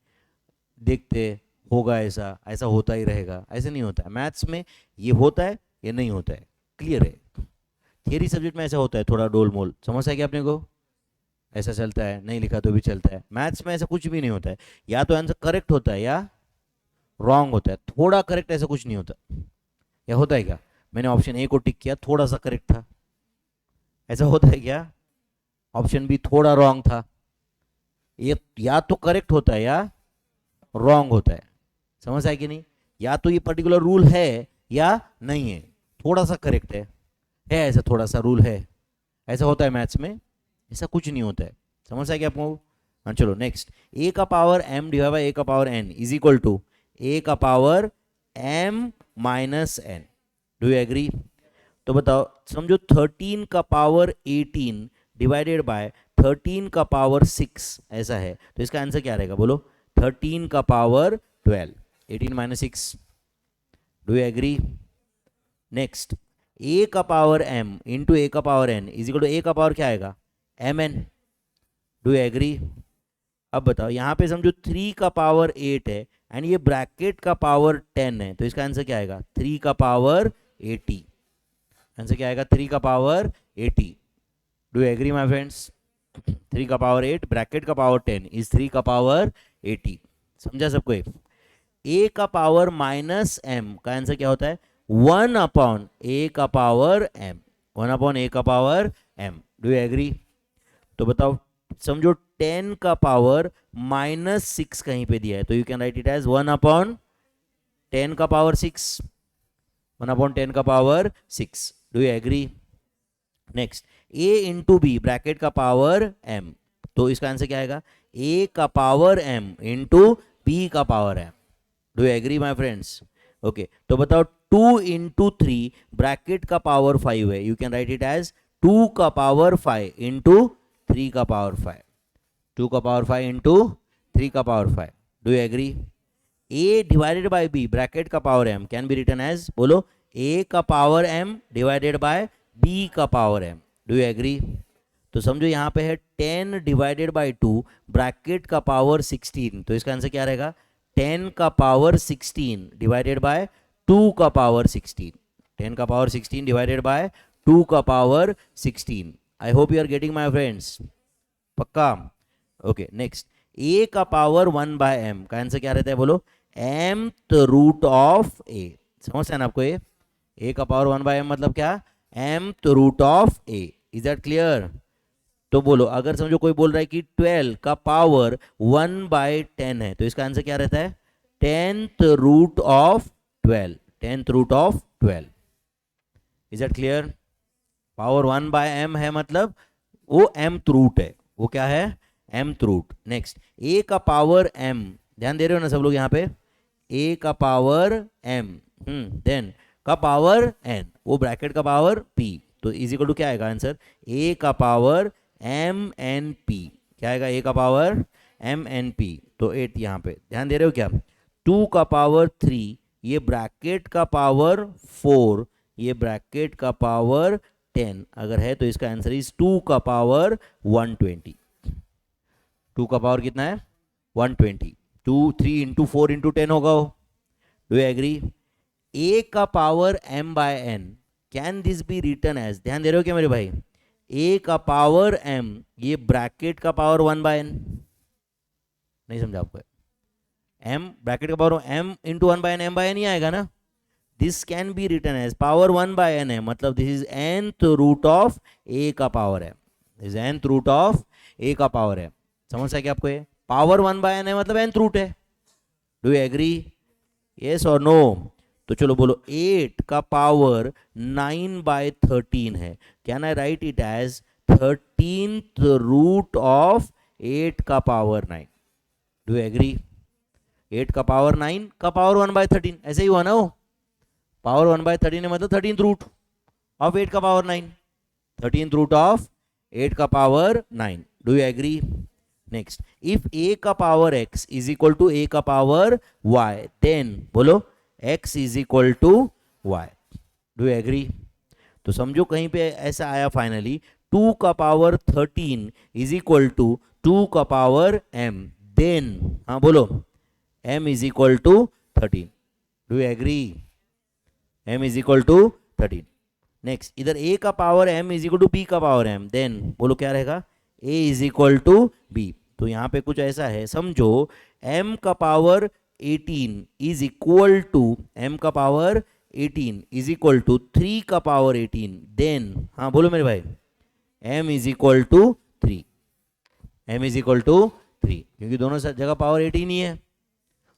देखते होगा ऐसा, ऐसा होता ही रहेगा, ऐसा नहीं होता है. मैथ्स में ये होता है, ये नहीं होता है, क्लियर है. थियरी सब्जेक्ट में ऐसा होता है, थोड़ा डोल मोल, समझ है क्या अपने को? ऐसा चलता है, नहीं लिखा तो भी चलता है. मैथ्स में ऐसा कुछ भी नहीं होता है, या तो आंसर करेक्ट होता है या रॉन्ग होता है. थोड़ा करेक्ट ऐसा कुछ नहीं होता. या होता है क्या? मैंने ऑप्शन ए को टिक किया, थोड़ा सा करेक्ट था, ऐसा होता है क्या? ऑप्शन बी थोड़ा रॉन्ग था. ये या तो करेक्ट होता है या रॉन्ग होता है. समझ आए कि नहीं? या तो ये पर्टिकुलर रूल है या नहीं है, थोड़ा सा करेक्ट है ऐसा थोड़ा सा रूल है, ऐसा होता है. मैथ्स में ऐसा कुछ नहीं होता है. समझ आए क्या आपको? हाँ चलो नेक्स्ट. ए का power m divide by A का power n is equal to A का power m minus n. Do you agree? तो बताओ, समझो 13 का पावर 18 डिवाइडेड बाय 13 का पावर 6 ऐसा है, तो इसका आंसर क्या रहेगा बोलो? 13 का power 12, 18 minus 6. Do you agree? Next, a का पावर m इंटू ए का power n is equal to A का पावर क्या आएगा? mn. Do you agree? अब बताओ, यहाँ पे समझो 3 का पावर 8 है एंड ये ब्रैकेट का पावर 10 है, तो इसका आंसर क्या आएगा? 3 का पावर 80. आंसर क्या आएगा? 3 का power 80. Do you agree my friends? 3 का पावर 8 ब्रैकेट का पावर 10 इज 3 का पावर 80. समझा सबको? ए का पावर माइनस m का आंसर क्या होता है? 1 अपॉन ए का पावर m, 1 अपॉन ए का power m. Do you agree? तो बताओ, समझो 10 का पावर माइनस 6 कहीं पे दिया है, तो you can write it as 1 upon 10 का पावर 6, 1 अपॉन 10 का power 6. Do you agree? Next, a into b bracket का पावर m, तो इसका आंसर क्या आएगा? a का पावर m इंटू b का power m. Do you agree my friends? Okay, तो बताओ 2 इंटू 3 ब्रैकेट का पावर 5 है, you can write it as 2 का पावर 5 इंटू 3 का पावर 5, 2 का पावर 5 इंटू 3 का power 5. Do you agree? a divided by b bracket का power m can be written as, बोलो, a का power m divided by b का power m. Do you agree? तो समझो यहाँ पे है 10 डिवाइडेड बाय 2 ब्रैकेट का पावर 16, तो इसका आंसर क्या रहेगा? 10 का पावर 16 डिवाइडेड बाय 2 का पावर 16, 10 का पावर 16 डिवाइडेड बाय 2 का power 16. I hope you are getting my friends. पक्का? ओके नेक्स्ट, a का पावर 1 बाय m का आंसर क्या रहता है बोलो? mth root of a. समझ है ना आपको? a का पावर 1 बाय m मतलब क्या? mth root of a. Is that clear? तो बोलो, अगर समझो कोई बोल रहा है कि 12 का पावर 1 बाय 10 है, तो इसका आंसर क्या रहता है? 10th root of 12, 10th root of 12. Is that clear? Power 1 by m है मतलब वो mth रूट है. वो क्या है? mth root. नेक्स्ट, a का पावर m, ध्यान दे रहे हो ना सब लोग यहाँ पे? a का पावर m देन का पावर n, वो ब्रैकेट का पावर p, तो इज इक्वल टू क्या आएगा आंसर? a का पावर m n p. क्या आएगा? a का पावर m n p. तो 8 यहाँ पे ध्यान दे रहे हो क्या? 2 का पावर 3, ये ब्रैकेट का पावर 4, ये ब्रैकेट का पावर 10 अगर है, तो इसका आंसर इज 2 का पावर 120. 2 का पावर कितना है? 120. 2 3 इंटू 4 इंटू 10 होगा वो. Do you agree? a का power m by n, can this be written as, ध्यान दे रहे हो क्या मेरे भाई? a का पावर m, ये ब्रैकेट का पावर 1 बाय n. नहीं समझा आपको? m ब्रैकेट का power m into 1 by n, m by n ही आएगा ना. This can be written as power 1 by n है, मतलब this is nth root of a का पावर है. This nth root of a का पावर है. समझ क्या आपको? ये पावर 1 बाय n है मतलब nth रूट है. Do you agree? यस और नो? तो चलो बोलो, 8 का पावर 9 बाय 13 है, can I write it as 13th root of 8 का पावर 9. Do you agree? 8 का पावर 9 का पावर 1/13, ऐसे ही हुआ ना वो, पावर 1/13 है मतलब 13th रूट ऑफ 8 का पावर 9, 13th रूट ऑफ 8 का power 9. Do you agree? Next, if a का power x is equal to a का पावर y, देन बोलो x is equal to y. Do you agree? तो समझो कहीं पे ऐसा आया फाइनली 2 का पावर 13 इज इक्वल टू 2 का पावर m, देन हाँ बोलो m is equal to 13. Do you agree? m is equal to 13. Next, इधर a का power m is equal to b का पावर m, देन बोलो क्या रहेगा, a is equal to b. तो यहाँ पे कुछ ऐसा है, समझो m का power 18 is equal to m का पावर 18 इज इक्वल टू 3 का पावर 18, देन हाँ बोलो मेरे भाई m is equal to 3. m is equal to 3, क्योंकि दोनों जगह पावर 18 ही है,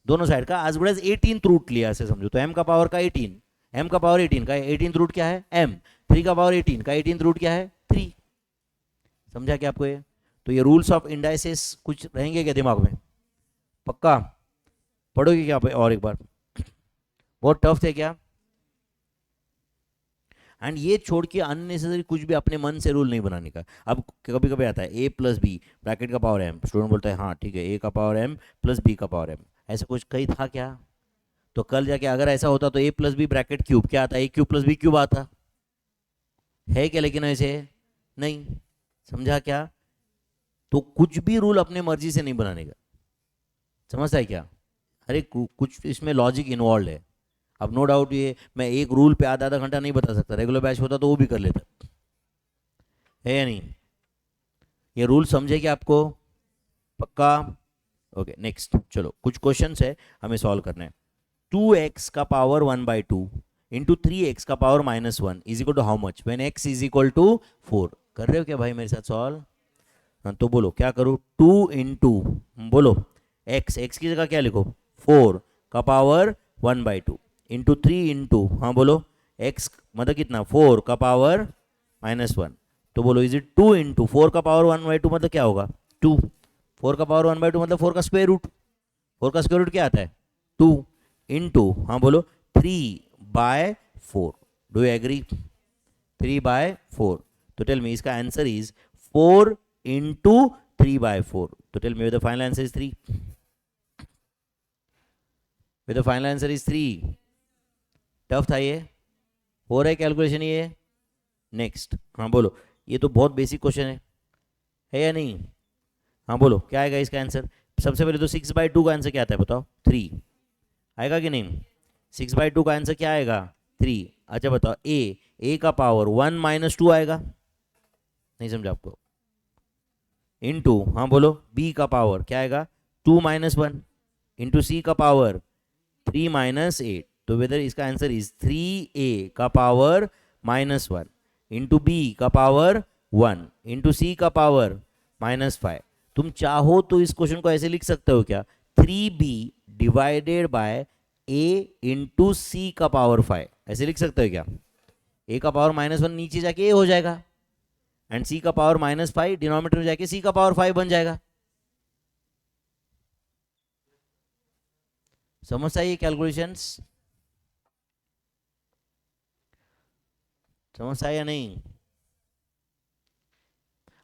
दोनों साइड का आज बड़ा 18th रूट लिया ऐसे समझो. तो m का पावर का 18, m का पावर 18 का 18th रूट क्या है m, 3 का पावर 18 का 18th रूट क्या है 3. समझा क्या आपको ये? तो ये रूल्स ऑफ इंडाइसेस कुछ रहेंगे क्या दिमाग में? पक्का पढ़ोगे क्या और एक बार? बहुत टफ थे क्या? एंड ये छोड़ के अननेसेसरी कुछ भी अपने मन से रूल नहीं बनाने का. अब कभी कभी आता है a प्लस बी ब्रैकेट का पावर m, स्टूडेंट बोलता है हाँ ठीक है a का पावर m प्लस b का पावर m, ऐसा कुछ कहीं था क्या? तो कल जाके अगर ऐसा होता तो a plus b bracket cube क्या आता है, a cube plus B cube आता है क्या? लेकिन ऐसे नहीं. समझा क्या? तो कुछ भी रूल अपने मर्जी से नहीं बनाने का. समझता है क्या? अरे कुछ इसमें लॉजिक इन्वॉल्व है. अब नो डाउट ये मैं एक रूल पे आधा आधा घंटा नहीं बता सकता, रेगुलर बैच होता तो वो भी कर लेता है या नहीं? ये रूल समझे क्या आपको? पक्का? ओके नेक्स्ट, चलो कुछ क्वेश्चंस है हमें सॉल्व करना है. 2x का पावर 1/2 इंटू 3x का power -1 is equal to how much when x is equal to 4. कर रहे हो क्या भाई मेरे साथ सॉल्व? हाँ तो बोलो क्या करूँ, 2 इंटू बोलो x की जगह क्या लिखो 4 का पावर 1/2 इंटू 3 इंटू हाँ बोलो x मतलब कितना 4 का पावर -1. तो बोलो इज इट 2 इंटू 4 का पावर 1/2 मतलब क्या होगा 2. 4 का पावर 1/2 मतलब 4 का स्क्वायर रूट. 4 का स्क्वायर रूट क्या आता है 2 इंटू हाँ बोलो 3/4. Do you agree? 3/4. तो टेल मी इसका आंसर इज 4 इंटू 3/4. तो tell me the final answer is 3. The final answer is 3. Tough था ये, हो रहा है कैलकुलेशन ये. नेक्स्ट हाँ बोलो, ये तो बहुत बेसिक क्वेश्चन है या नहीं? हाँ बोलो क्या आएगा इसका आंसर? सबसे पहले तो 6/2 का आंसर क्या आता है बताओ? 3 आएगा कि नहीं? 6/2 का आंसर क्या आएगा 3. अच्छा बताओ a का पावर 1 - 2 आएगा, नहीं समझा आपको? इंटू हाँ बोलो b का पावर क्या आएगा 2 - 1 इंटू c का पावर 3 - 8. तो वेदर इसका आंसर इज 3a का पावर -1 इंटू b का पावर 1 इंटू c का पावर -5. तुम चाहो तो इस क्वेश्चन को ऐसे लिख सकते हो क्या 3b divided by a into c का पावर 5, ऐसे लिख सकते हो क्या? a का पावर -1 नीचे जाके a हो जाएगा एंड c का पावर -5 डिनोमिनेटर में जाके c का पावर 5 बन जाएगा. समझ आई कैलकुलेशंस? समझ आया नहीं?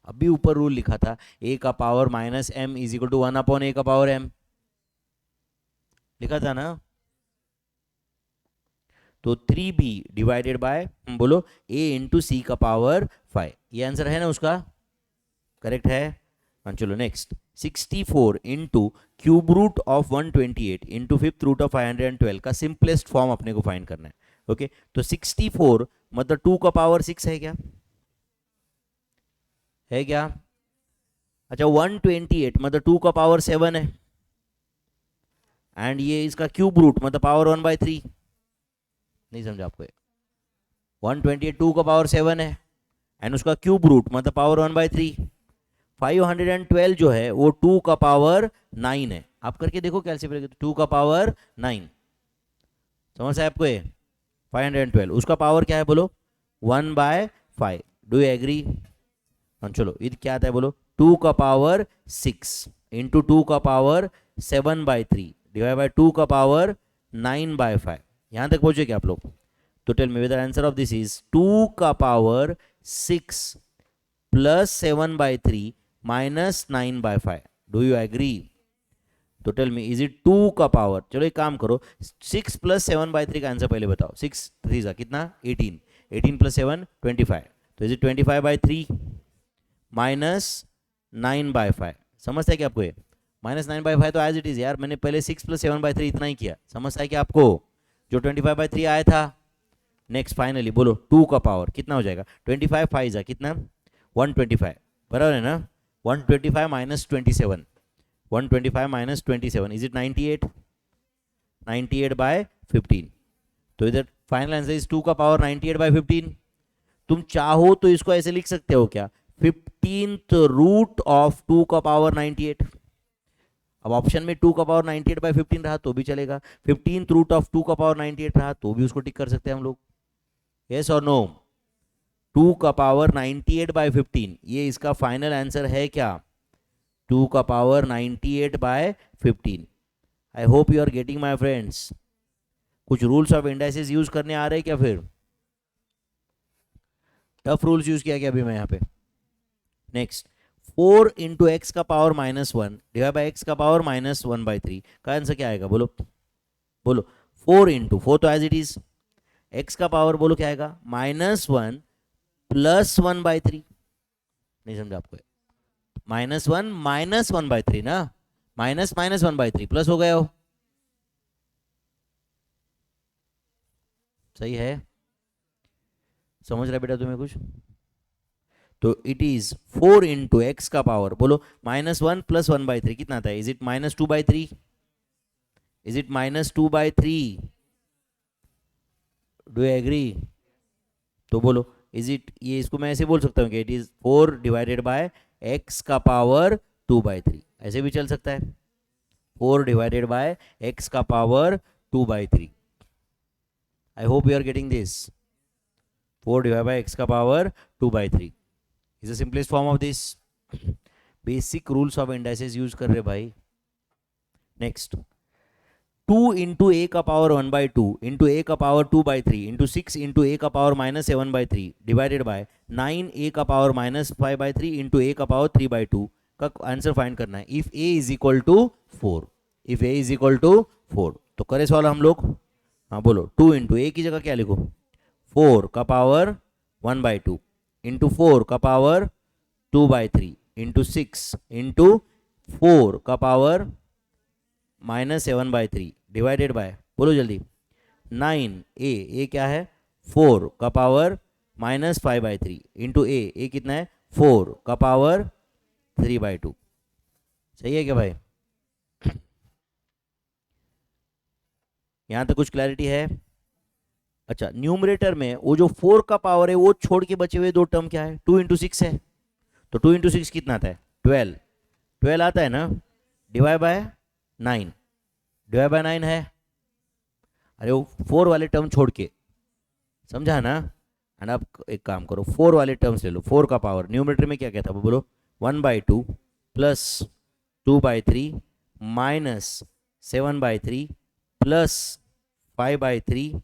अभी ऊपर रूल लिखा था a का power -m is equal to 1/a का पावर m, लिखा था ना? तो 3b डिवाइडेड बाय बोलो a इंटू सी का पावर 5, ये आंसर है ना उसका? करेक्ट है. हाँ चलो next, 64 into cube root of 128 into 5th root of 512 का सिंपलेस्ट फॉर्म अपने को फाइंड करना है. ओके तो 64 मतलब 2 का पावर 6 है क्या? है क्या? अच्छा 128 मतलब 2 का पावर 7 है एंड ये इसका क्यूब रूट मतलब पावर 1/3. नहीं समझा आपको? 128 2 का पावर 7 है एंड उसका क्यूब रूट मतलब पावर 1/3. 512 जो है वो 2 का पावर 9 है. आप करके देखो कैसे करेंगे, 2 का पावर 9. समझ आए आपको? ये 512 उसका पावर क्या है बोलो 1/5. Do you agree? हाँ चलो ये क्या आता है बोलो 2 का पावर 6 इंटू 2 का पावर 7/3. डिवाइड बाय 2 का पावर 9/5। यहां तक पहुंचे क्या आप लोग? तो tell me whether answer of this is 2 का power 6 plus 7/3 minus 9/5। Do you agree? तो टेल मी इज इट 2 का पावर, चलो एक काम करो, 6 प्लस 7/3 का आंसर पहले बताओ। 6 3 जा कितना? 18, 18 प्लस 7 25। तो इज इट 25/3 माइनस 9/5? समझता है क्या आपको ये? माइनस 9/5 तो एज इट इज यार, मैंने पहले 6 प्लस 7/3 इतना ही किया। समझता है क्या आपको? जो 25/3 आया था। नेक्स्ट फाइनली बोलो 2 का पावर कितना हो जाएगा? 25 5 जा कितना? 125, बराबर है ना? 125 माइनस 27, 125 माइनस 27 इज इट 98? 98/15। तो इधर फाइनल आंसर इज 2 का पावर 98/15। तुम चाहो तो इसको ऐसे लिख सकते हो क्या? 15th रूट ऑफ 2 का पावर 98। अब ऑप्शन में 2 का पावर 98/15 रहा तो भी चलेगा, 15th रूट ऑफ 2 का पावर 98 रहा तो भी उसको टिक कर सकते हैं हम लोग। यस और नो? 2 का पावर 98/15 ये इसका फाइनल आंसर है क्या? 2 का power 98/15। I hope you are getting my friends. कुछ रूल्स ऑफ इंडाइसिस यूज करने आ रहे हैं क्या? फिर टफ रूल्स यूज किया क्या अभी मैं यहाँ पे? नेक्स्ट 4 इंटू एक्स का पावर -1 डिवाइड बाई एक्स का पावर -1/3 का आंसर क्या आएगा? बोलो बोलो। 4 इंटू 4 तो एज इट इज, एक्स का पावर बोलो क्या आएगा? -1 प्लस 1/3। नहीं समझा आपको? -1 माइनस 1/3 ना, माइनस माइनस 1/3 प्लस हो गया हो। सही है? समझ रहा बेटा तुम्हें कुछ? तो इट इज 4 इंटू एक्स का पावर बोलो -1 प्लस 1/3 कितना आता है? Is it -2/3? Is it -2/3? Do you agree? तो बोलो इज इट, ये इसको मैं ऐसे बोल सकता हूँ कि it is 4 divided by X का पावर 2/3, ऐसे भी चल सकता है। 4 डिवाइडेड बाय एक्स का power 2/3। I hope you are getting this. 4 divide by X का power 2/3 is the simplest form of this. Basic rules of indices use कर रहे भाई। नेक्स्ट 2 इंटू ए का पावर 1/2 इंटू ए का power 2/3 into 6 into A का power -7/3 divided by 9 ए का power -5/3 into A का power 3/2 का आंसर फाइंड करना है if a is equal to 4। If a is equal to 4 तो करे सवाल हम लोग। हाँ बोलो 2 इंटू ए की जगह क्या लिखो? 4 का पावर 1/2 इंटू 4 का पावर 2/3 इंटू 6 इंटू 4 का पावर -7/3 डिवाइडेड बाय बोलो जल्दी 9 ए क्या है? 4 का पावर -5/3 इंटू ए कितना है? 4 का पावर 3/2। सही है क्या भाई? यहां तक कुछ क्लैरिटी है? अच्छा न्यूमरेटर में वो जो 4 का पावर है वो छोड़ के बचे हुए दो टर्म क्या है? 2 इंटू 6 है, तो 2 इंटू 6 कितना आता है? 12, 12 आता है ना, डिवाइड बाय 9, डिवाइड बाय 9 है। अरे वो 4 वाले टर्म छोड़ के, समझा ना? एंड आप एक काम करो 4 वाले टर्म्स ले लो। 4 का पावर न्यूमरेटर में क्या क्या था बोलो? 1/2 plus 2/3 minus 7/3 plus 5/3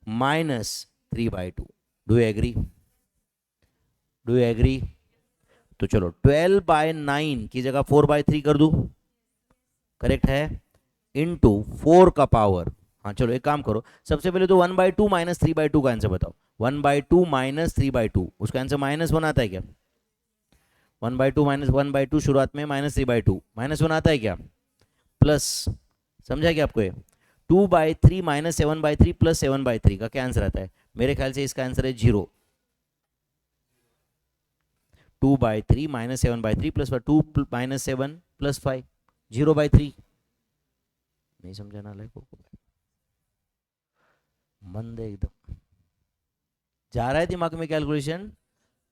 minus 3/2। Do you agree? Do you agree? तो चलो 12/9 की जगह 4/3 कर दूं, करेक्ट है, इंटू 4 का पावर। हाँ चलो एक काम करो, सबसे पहले तो 1/2 माइनस 3/2 का आंसर बताओ। 1/2 माइनस 3/2 उसका आंसर -1 आता है क्या? 1/2 माइनस 1/2 शुरुआत में -3/2 -1 आता है क्या? प्लस, समझा क्या आपको ये? 2/3 माइनस 7/3 प्लस 7/3 का क्या आंसर आता है? मेरे ख्याल से इसका आंसर है 0। 2/3 माइनस 7/3 प्लस 2 माइनस 7 प्लस 5, 0/3। नहीं समझा ना लाइक को, मंद है एकदम। जा रहा है दिमाग में कैलकुलेशन?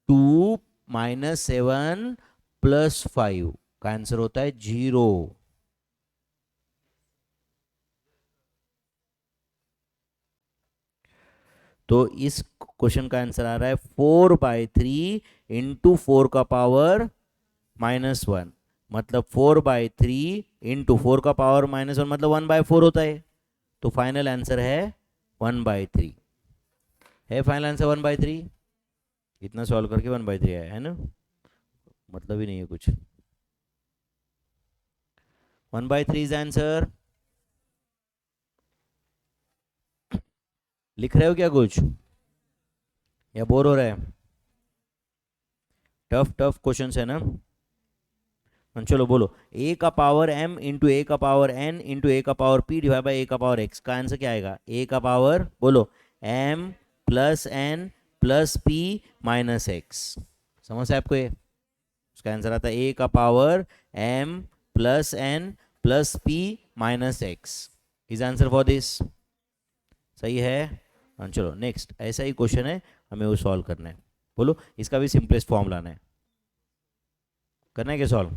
2 माइनस 7 प्लस 5 का आंसर होता है 0। तो इस क्वेश्चन का आंसर आ रहा है 4/3 इंटू 4 का पावर -1 मतलब 4/3 इंटू 4 का पावर -1 मतलब 1/4 होता है। तो फाइनल आंसर है 1/3 है। Final answer 1/3। इतना सॉल्व करके 1/3 आया है ना, मतलब ही नहीं है कुछ। 1/3 इज आंसर। लिख रहे हो क्या कुछ या बोर हो रहा है? टफ टफ क्वेश्चन है ना। चलो बोलो, a का पावर m इंटू ए का पावर n इंटू ए का power p divide by A का पावर x का आंसर क्या आएगा? a का पावर बोलो m plus n plus p minus x। समझ है आपको ये? उसका आंसर आता है a का power m plus n plus p minus x is answer for this. सही है। चलो नेक्स्ट ऐसा ही क्वेश्चन है, हमें वो सॉल्व करना है। बोलो, इसका भी सिंपलेस्ट फॉर्म लाना है। करना है क्या सॉल्व?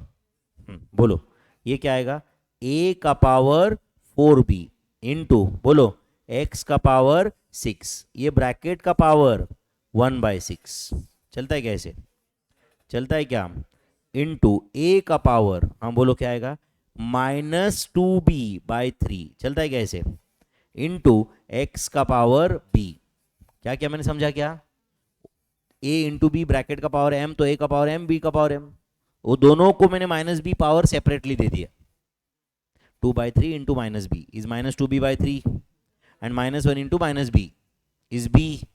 बोलो, ये क्या आएगा? a का पावर 4b इंटू बोलो x का पावर 6, ये ब्रैकेट का पावर 1/6 चलता है क्या? ऐसे चलता है क्या? इंटू a का पावर, हाँ बोलो क्या आएगा? -2b/3 चलता है क्या ऐसे? इंटू x का पावर b। क्या क्या मैंने समझा क्या? a इंटू b ब्रैकेट का पावर m, तो a का पावर m b का पावर m, वो दोनों को मैंने -b पावर सेपरेटली दे दिया। 2/3 into -b is -2b/3 and -1 into -b is b।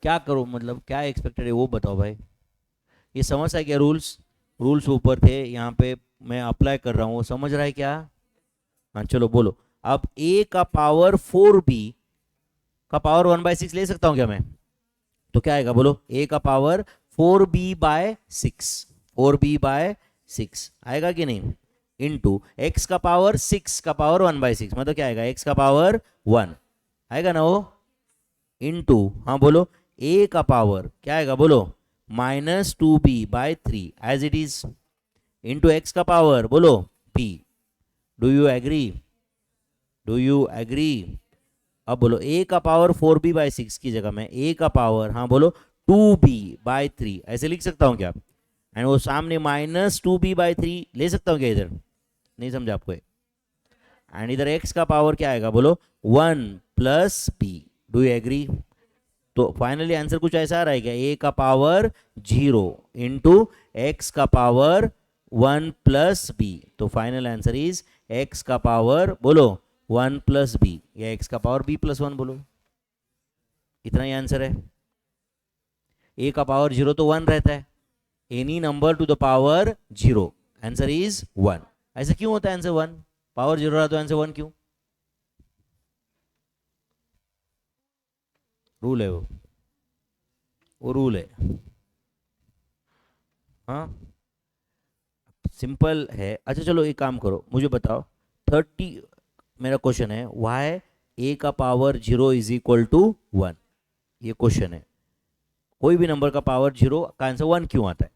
क्या करो, मतलब क्या एक्सपेक्टेड है वो बताओ भाई। ये समझ है क्या? रूल्स रूल्स ऊपर थे, यहाँ पे मैं अप्लाई कर रहा हूँ, समझ रहा है क्या? हाँ चलो बोलो, अब a का पावर 4b का पावर 1/6 ले सकता हूँ क्या मैं? तो क्या आएगा बोलो? a का पावर 4b/6, 4b/6 आएगा कि नहीं? इंटू x का पावर 6 का पावर 1/6 मतलब क्या आएगा? x का पावर 1 आएगा ना वो। इंटू हाँ बोलो a का पावर क्या आएगा बोलो? -2b/3 as it is into x का पावर बोलो p। Do you agree? Do you agree? अब बोलो a का पावर 4b/6 की जगह में a का पावर हाँ बोलो 2b/3 ऐसे लिख सकता हूँ क्या? एंड वो सामने -2b/3 ले सकता हूँ क्या इधर? नहीं समझा आपको? एंड इधर x का पावर क्या आएगा बोलो? 1 + b। Do you agree? तो फाइनली आंसर कुछ ऐसा आ रहा है क्या? a का पावर 0 इंटू x का पावर 1 + b। तो फाइनल आंसर इज x का पावर बोलो 1 + b या x का पावर b + 1 बोलो। इतना ही आंसर है। a का पावर 0 तो 1 रहता है, any number to the power 0 answer is 1। ऐसा क्यों होता है आंसर 1? पावर 0 रहा तो आंसर 1 क्यों? रूल है वो रूल है। हाँ सिंपल है। अच्छा चलो एक काम करो, मुझे बताओ 30, मेरा क्वेश्चन है वाई a का पावर 0 इज इक्वल टू 1। ये क्वेश्चन है, कोई भी नंबर का पावर 0 का आंसर 1 क्यों आता है?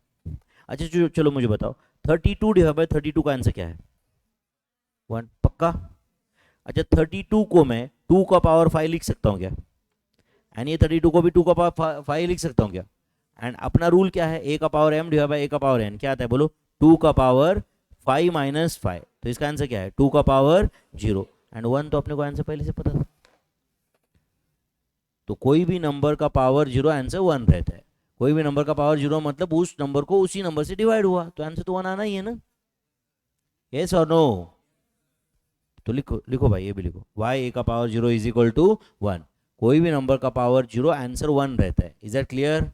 अच्छा चलो मुझे बताओ 32 डिवाइड बाई 32 का आंसर क्या है? 1 पक्का? अच्छा 32 को मैं 2 का पावर 5 लिख सकता हूँ क्या? एंड ये 32 को भी 2 का पावर 5 लिख सकता हूँ क्या? एंड अपना रूल क्या है? a का power m divide by a का पावर n क्या आता है बोलो? 2 का पावर 5 माइनस 5। तो इसका आंसर क्या है? 2 का पावर 0 एंड 1 तो अपने को आंसर पहले से पता था। तो कोई भी नंबर का पावर 0 आंसर 1 रहता है। कोई भी नंबर का पावर 0 मतलब उस नंबर को उसी नंबर से डिवाइड हुआ, तो आंसर तो 1 आना ही है ना। यस और नो? तो लिखो लिखो भाई, ये भी लिखो y a का पावर 0 इज इक्वल टू 1। कोई भी नंबर का पावर 0 आंसर 1 रहता है। Is that clear?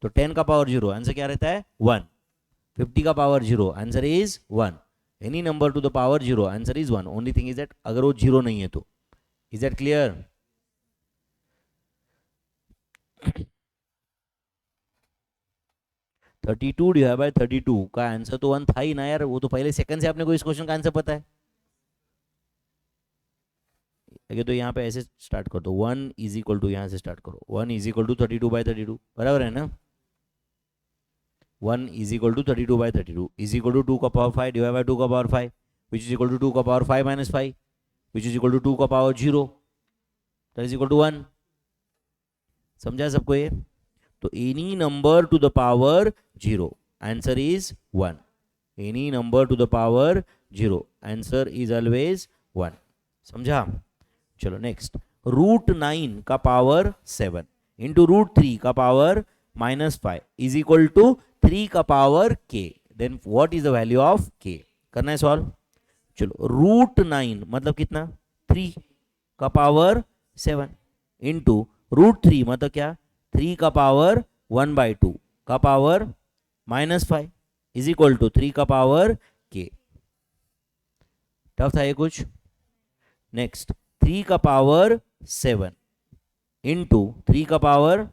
तो 10 का पावर 0 आंसर क्या रहता है? 1। 50 का power 0 answer is 1। Any number to the power 0 answer is 1। Only thing is that अगर वो 0 नहीं है तो। Is that clear? 32 divide by 32 का आंसर तो 1 था ही ना यार, वो तो पहले सेकंड से आपने को इस क्वेश्चन का आंसर पता है। तो यहाँ पे ऐसे स्टार्ट कर दो, 1 इज इक्वल टू, यहाँ से स्टार्ट करो 1 इज इक्वल टू 32/32 बराबर है ना? 1 is equal to 32/32 is equal to 2 का पावर 5 डिवाइड बाय 2 का power 5 which is equal to 2 का पावर 5 माइनस 5 विच इज इक्वल टू 2 का power 0 that is equal to 1। समझा सबको ये? तो any number to the power 0, answer is 1. Any number to the power 0, answer is always 1. समझा? चलो नेक्स्ट. √9 का पावर 7 इंटू √3 का पावर -5 इज इक्वल टू 3 का power k. Then what is the value of k? करना है solve. चलो √9 मतलब कितना? 3 का पावर 7 इंटू √3 मतलब क्या? 3 का पावर 1/2 का पावर -5 इज इक्वल टू 3 का पावर k. टफ था ये कुछ. नेक्स्ट 3 का पावर 7 इंटू 3 का पावर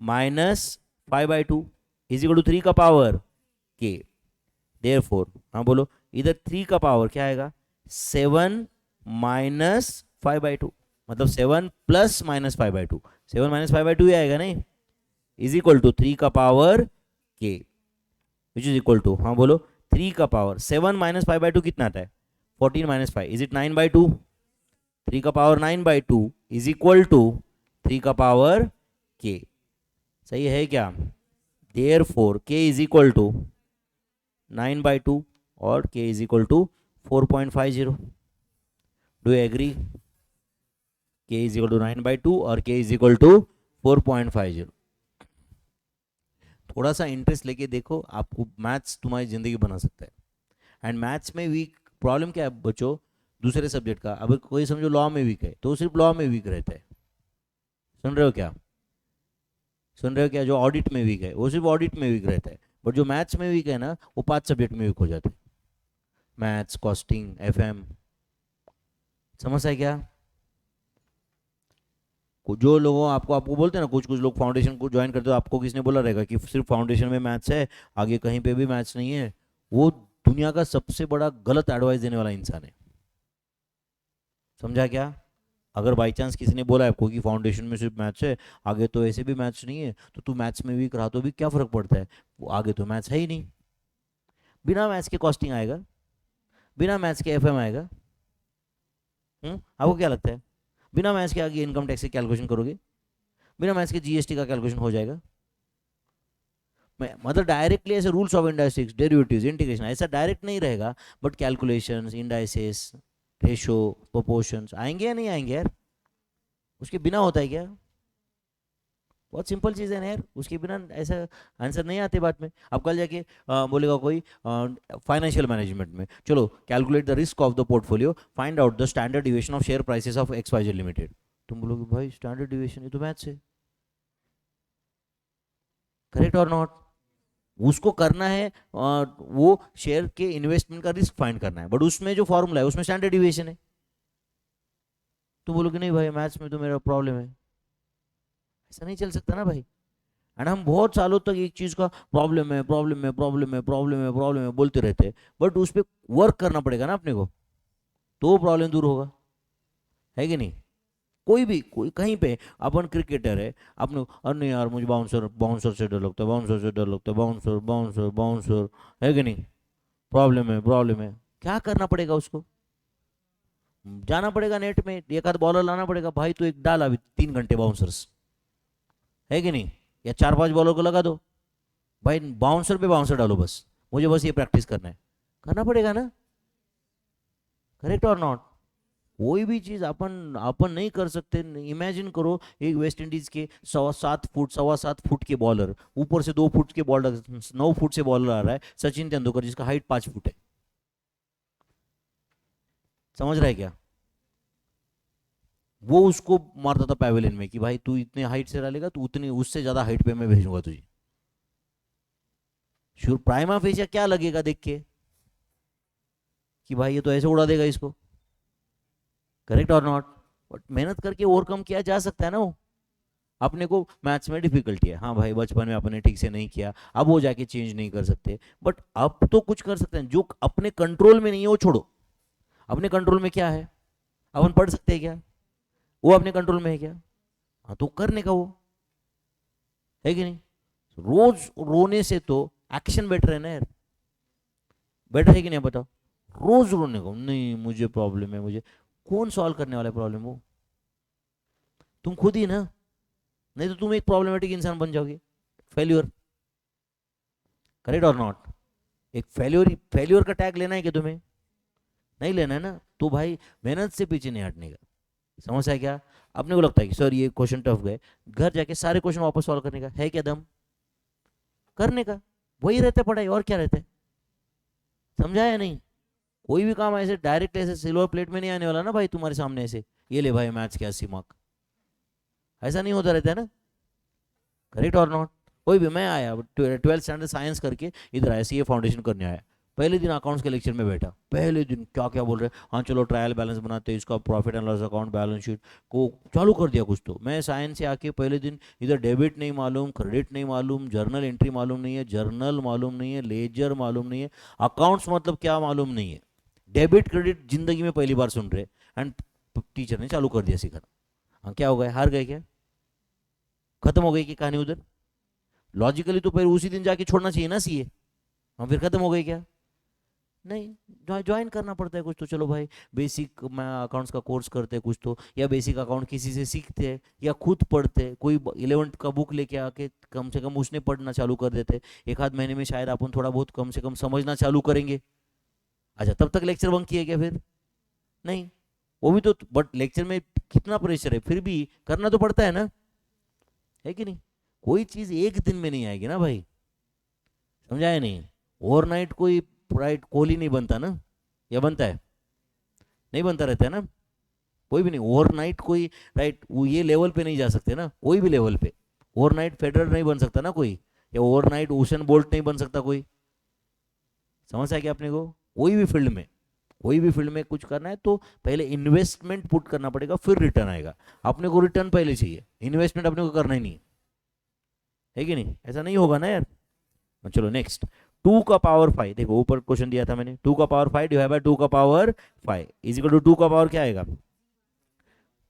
-5/2 इज इक्वल टू 3 का पावर k. देयरफॉर, हाँ बोलो, इधर 3 का पावर क्या आएगा? 7 माइनस 5/2 मतलब 7 प्लस -5/2. 7 -5/2 ही आएगा नहीं, इज इक्वल टू 3 का power k which is equal to, हाँ बोलो, 3 का पावर 7 -5/2 कितना आता है? 14 - 5 इज इट 9/2. 3 का पावर 9/2 इज इक्वल टू 3 का पावर k. सही है क्या? Therefore k is equal to 9/2 और k is equal to 4.50. Do you agree? k is equal to 9/2 और k इज इक्वल टू 4.50. थोड़ा सा इंटरेस्ट लेके देखो, आपको मैथ्स तुम्हारी जिंदगी बना सकता है. एंड मैथ्स में वीक प्रॉब्लम क्या है बच्चों? दूसरे सब्जेक्ट का. अब कोई समझो लॉ में वीक है तो सिर्फ लॉ में वीक रहता है. सुन रहे हो क्या? सुन रहे हो क्या? जो ऑडिट में वीक है वो सिर्फ ऑडिट में वीक रहता है. बट जो मैथ्स में वीक है ना, वो 5 सब्जेक्ट में वीक हो जाते हैं. Maths, costing, FM. समझ है क्या? जो लोगों आपको बोलते हैं ना, कुछ लोग फाउंडेशन को ज्वाइन करते हो, आपको किसने बोला रहेगा कि सिर्फ फाउंडेशन में मैथ्स है, आगे कहीं पे भी मैथ्स नहीं है? वो दुनिया का सबसे बड़ा गलत एडवाइस देने वाला इंसान है. समझा क्या? अगर बाई चांस किसी ने बोला आपको कि फाउंडेशन में सिर्फ मैथ्स है, आगे तो ऐसे भी मैथ्स नहीं है, तो तू मैथ्स में वीक रहा तो भी क्या फर्क पड़ता है? वो आगे तो मैथ्स है ही नहीं. बिना मैथ्स के कॉस्टिंग आएगा, बिना मैथ्स के FM आएगा. आपको क्या लगता है? बिना मैथ्स के आगे इनकम टैक्स की कैलकुलेशन करोगे? बिना मैथ्स के GST का कैलकुलेशन हो जाएगा? मतलब डायरेक्टली ऐसे rules of indices, derivatives, integration ऐसा डायरेक्ट नहीं रहेगा, but calculations, indices, ratio, proportions आएंगे या नहीं आएंगे यार? उसके बिना होता है क्या? बहुत सिंपल चीज़ है ना यार, उसके बिना ऐसा आंसर नहीं आते बात में. अब कल जाके बोलेगा कोई फाइनेंशियल मैनेजमेंट में, चलो calculate the risk of the portfolio, find out the standard deviation of share prices of XYZ limited. तुम बोलोगे भाई स्टैंडर्ड डिविएशन, ये तो मैथ्स है. करेक्ट और नॉट? उसको करना है वो शेयर के इन्वेस्टमेंट का रिस्क फाइंड करना है, बट उसमें जो फॉर्मूला है उसमें स्टैंडर्ड डिविएशन है. तो बोलोगे नहीं भाई मैथ्स में तो मेरा प्रॉब्लम है. ऐसा नहीं चल सकता ना भाई. एंड हम बहुत सालों तक एक चीज का प्रॉब्लम है, प्रॉब्लम है, प्रॉब्लम है, प्रॉब्लम है, प्रॉब्लम है बोलते रहते हैं, बट उस पर वर्क करना पड़ेगा ना अपने को, तो वो प्रॉब्लम दूर होगा. है कि नहीं? कोई कहीं पे अपन क्रिकेटर है, अपने अरे यार मुझे बाउंसर बाउंसर से डर लगता है, बाउंसर से डर लगता है, बाउंसर बाउंसर बाउंसर. है कि नहीं? प्रॉब्लम है, प्रॉब्लम है. क्या करना पड़ेगा उसको? जाना पड़ेगा नेट में, एक आध बॉलर लाना पड़ेगा. भाई तो एक डाल अभी 3 घंटे बाउंसर्स. है कि नहीं? या 4-5 बॉलर को लगा दो, भाई बाउंसर पे बाउंसर डालो, बस मुझे बस ये प्रैक्टिस करना है. करना पड़ेगा ना. करेक्ट और नॉट? कोई भी चीज अपन अपन नहीं कर सकते. इमेजिन करो एक वेस्ट इंडीज के 7.25 फुट के बॉलर, ऊपर से 2 फुट के बॉलर, 9 फुट से बॉलर आ रहा है, सचिन तेंदुलकर जिसका हाइट 5 फुट है. समझ रहा है क्या? वो उसको मारता था पैवेलियन में कि भाई तू इतने हाइट से डालेगा तो उतनी उससे ज्यादा हाइट पे मैं भेजूंगा तुझे. श्योर प्राइमा फेसिया क्या लगेगा देख के कि भाई ये तो ऐसे उड़ा देगा इसको. करेक्ट और नॉट? बट मेहनत करके ओवरकम किया जा सकता है ना. वो अपने को मैथ्स में डिफिकल्टी है, हाँ भाई बचपन में अपने ठीक से नहीं किया, अब वो जाके चेंज नहीं कर सकते, बट अब तो कुछ कर सकते हैं. जो अपने कंट्रोल में नहीं है वो छोड़ो. अपने कंट्रोल में क्या है? अपन पढ़ सकते हैं क्या? वो अपने कंट्रोल में है क्या? हाँ तो करने का वो. है कि नहीं? रोज रोने से तो एक्शन बेटर है ना यार. बेटर है कि नहीं बताओ? रोज रोने को नहीं, मुझे प्रॉब्लम है, मुझे कौन सॉल्व करने वाला है प्रॉब्लम? वो तुम खुद ही ना. नहीं तो तुम एक प्रॉब्लमेटिक इंसान बन जाओगे, फेल्यूर। करेक्ट और नॉट? एक फेल्यूर का टैग लेना है कि तुम्हें? नहीं लेना है ना, तो भाई मेहनत से पीछे नहीं हटने का। समझ है क्या? अपने को लगता है कि सर ये क्वेश्चन टफ गए, घर जाके सारे क्वेश्चन वापस सॉल्व करने का है क्या दम? करने का वही रहता है पढ़ाई, और क्या रहता है? समझा या नहीं? कोई भी काम ऐसे डायरेक्ट ऐसे सिल्वर प्लेट में नहीं आने वाला ना भाई तुम्हारे सामने ऐसे, ये ले भाई मैथ्स के 80 मार्क, ऐसा नहीं होता रहता है ना। करेक्ट और नॉट? कोई भी, मैं आया 12th स्टैंडर्ड साइंस करके इधर आया, सीए फाउंडेशन करने आया, पहले दिन अकाउंट्स के लेक्चर में बैठा, पहले दिन क्या क्या बोल रहे हैं, हाँ चलो ट्रायल बैलेंस बनाते हैं, इसका profit and loss account balance sheet को चालू कर दिया कुछ। तो मैं साइंस से आके पहले दिन इधर डेबिट नहीं मालूम, क्रेडिट नहीं मालूम, जर्नल एंट्री मालूम नहीं है, जर्नल मालूम नहीं है, लेजर मालूम नहीं है, अकाउंट्स मतलब क्या मालूम नहीं है, डेबिट क्रेडिट जिंदगी में पहली बार सुन रहे, एंड टीचर ने चालू कर दिया सिखाना। हाँ क्या हो गया, हार गए क्या? खत्म हो गई कि कहानी उधर? लॉजिकली तो फिर उसी दिन जाके छोड़ना चाहिए ना सीए। हम फिर खत्म हो गई क्या? नहीं, ज्वाइन करना पड़ता है कुछ तो। चलो भाई बेसिक मैं अकाउंट्स का कोर्स करते हैं कुछ तो, या बेसिक अकाउंट किसी से सीखते हैं या खुद पढ़ते हैं, कोई 11th का बुक लेके आके कम से कम उसने पढ़ना चालू कर देते, एक आध महीने में शायद अपन थोड़ा बहुत कम से कम समझना चालू करेंगे। अच्छा तब तक लेक्चर बंक किए क्या फिर? नहीं, वो भी तो, बट लेक्चर में कितना प्रेशर है, फिर भी करना तो पड़ता है ना, है कि नहीं? कोई चीज एक दिन में नहीं आएगी ना भाई, समझाया नहीं? ओवरनाइट कोई राइट कोहली नहीं बनता ना, या बनता है? नहीं बनता रहता है ना, कोई भी नहीं ओवरनाइट कोई, राइट वो ये लेवल पे नहीं जा सकते ना, कोई भी लेवल पे ओवरनाइट फेडरर नहीं बन सकता ना कोई, या ओवरनाइट उसेन बोल्ट नहीं बन सकता कोई। समझ आया क्या अपने को? कोई भी फील्ड में, कोई भी फील्ड में कुछ करना है तो पहले इन्वेस्टमेंट पुट करना पड़ेगा, फिर रिटर्न आएगा। अपने को रिटर्न पहले चाहिए, इन्वेस्टमेंट अपने को करना ही नहीं है कि नहीं? ऐसा नहीं होगा ना यार। चलो नेक्स्ट, 2 का पावर 5, देखो ऊपर क्वेश्चन दिया था मैंने, 2 का पावर 5 डिवाइड बाय 2 का पावर 5 इज इक्वल टू 2 का पावर क्या आएगा?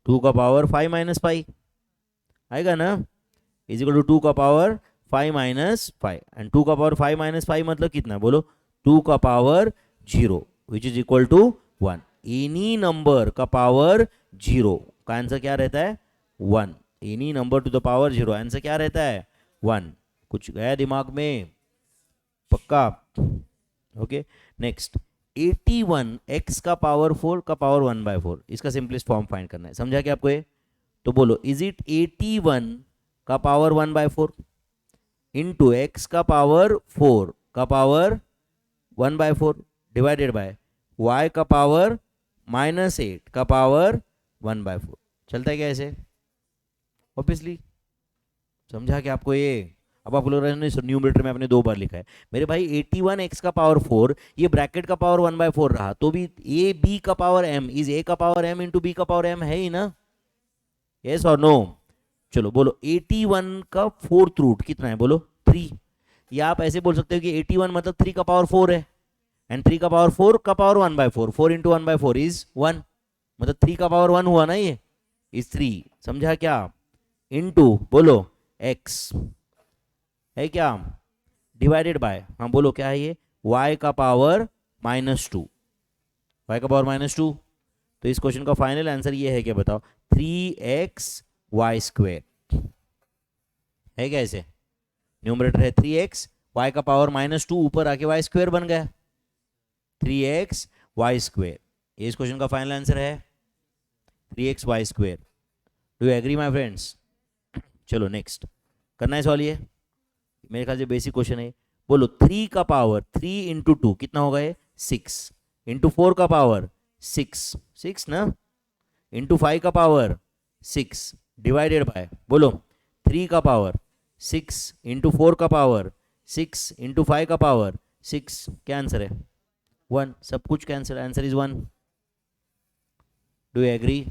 2 का पावर 5 माइनस 5 आएगा ना, इज इक्वल टू 2 का पावर 5 माइनस 5, एंड 2 का पावर 5 माइनस 5 मतलब कितना बोलो? 2 का power 0 which is equal to 1। Any number का पावर 0 का आंसर क्या रहता है? 1। Any number to the power 0 answer क्या रहता है? 1। कुछ गया दिमाग में? पक्का? ओके नेक्स्ट, 81 x का पावर 4 का पावर 1/4, इसका सिंपलेस्ट फॉर्म फाइंड करना है। समझा क्या आपको ये? तो बोलो इज इट 81 का पावर 1/4 इंटू एक्स का पावर 4 का पावर 1/4 डिवाइडेड बाय y का पावर -8 का पावर 1/4। चलता है क्या ऐसे? ऑब्वियसली। समझा क्या आपको ये? अब आप लोग न्यूमरेटर में आपने 2 बार लिखा है मेरे भाई, 81 x का पावर 4, ये ब्रैकेट का पावर 1/4 रहा तो भी ए बी का पावर m इज a का पावर m इंटू बी का पावर m है ही ना, यस और नो? चलो बोलो 81 का 4th रूट कितना है बोलो? 3। या आप ऐसे बोल सकते हो कि 81 मतलब 3 का पावर 4 है, एंड 3 का पावर 4 का पावर 1/4, 4 इंटू 1/4 इज 1, मतलब 3 का पावर 1 हुआ ना, ये इज 3। समझा क्या? इंटू बोलो x है क्या, डिवाइडेड बाय, हाँ बोलो क्या है ये? y का पावर -2, y का पावर -2। तो इस क्वेश्चन का फाइनल आंसर ये है क्या बताओ? 3xy²। है क्या ऐसे? न्यूमरेटर है 3x, y का पावर -2 ऊपर आके y² बन गया, 3xy²। ये इस क्वेश्चन का फाइनल आंसर है 3xy²। Do you agree my friends? चलो नेक्स्ट करना है सवाल, ये मेरे ख्याल से बेसिक क्वेश्चन है। बोलो 3 का पावर 3 इंटू 2 कितना होगा ये? 6 इंटू 4 का पावर 6 ना, इंटू 5 का पावर 6 डिवाइडेड बाय बोलो 3 का पावर 6 इंटू 4 का पावर 6 इंटू 5 का पावर 6। क्या आंसर है? 1। सब कुछ cancel, answer is 1। Do you agree?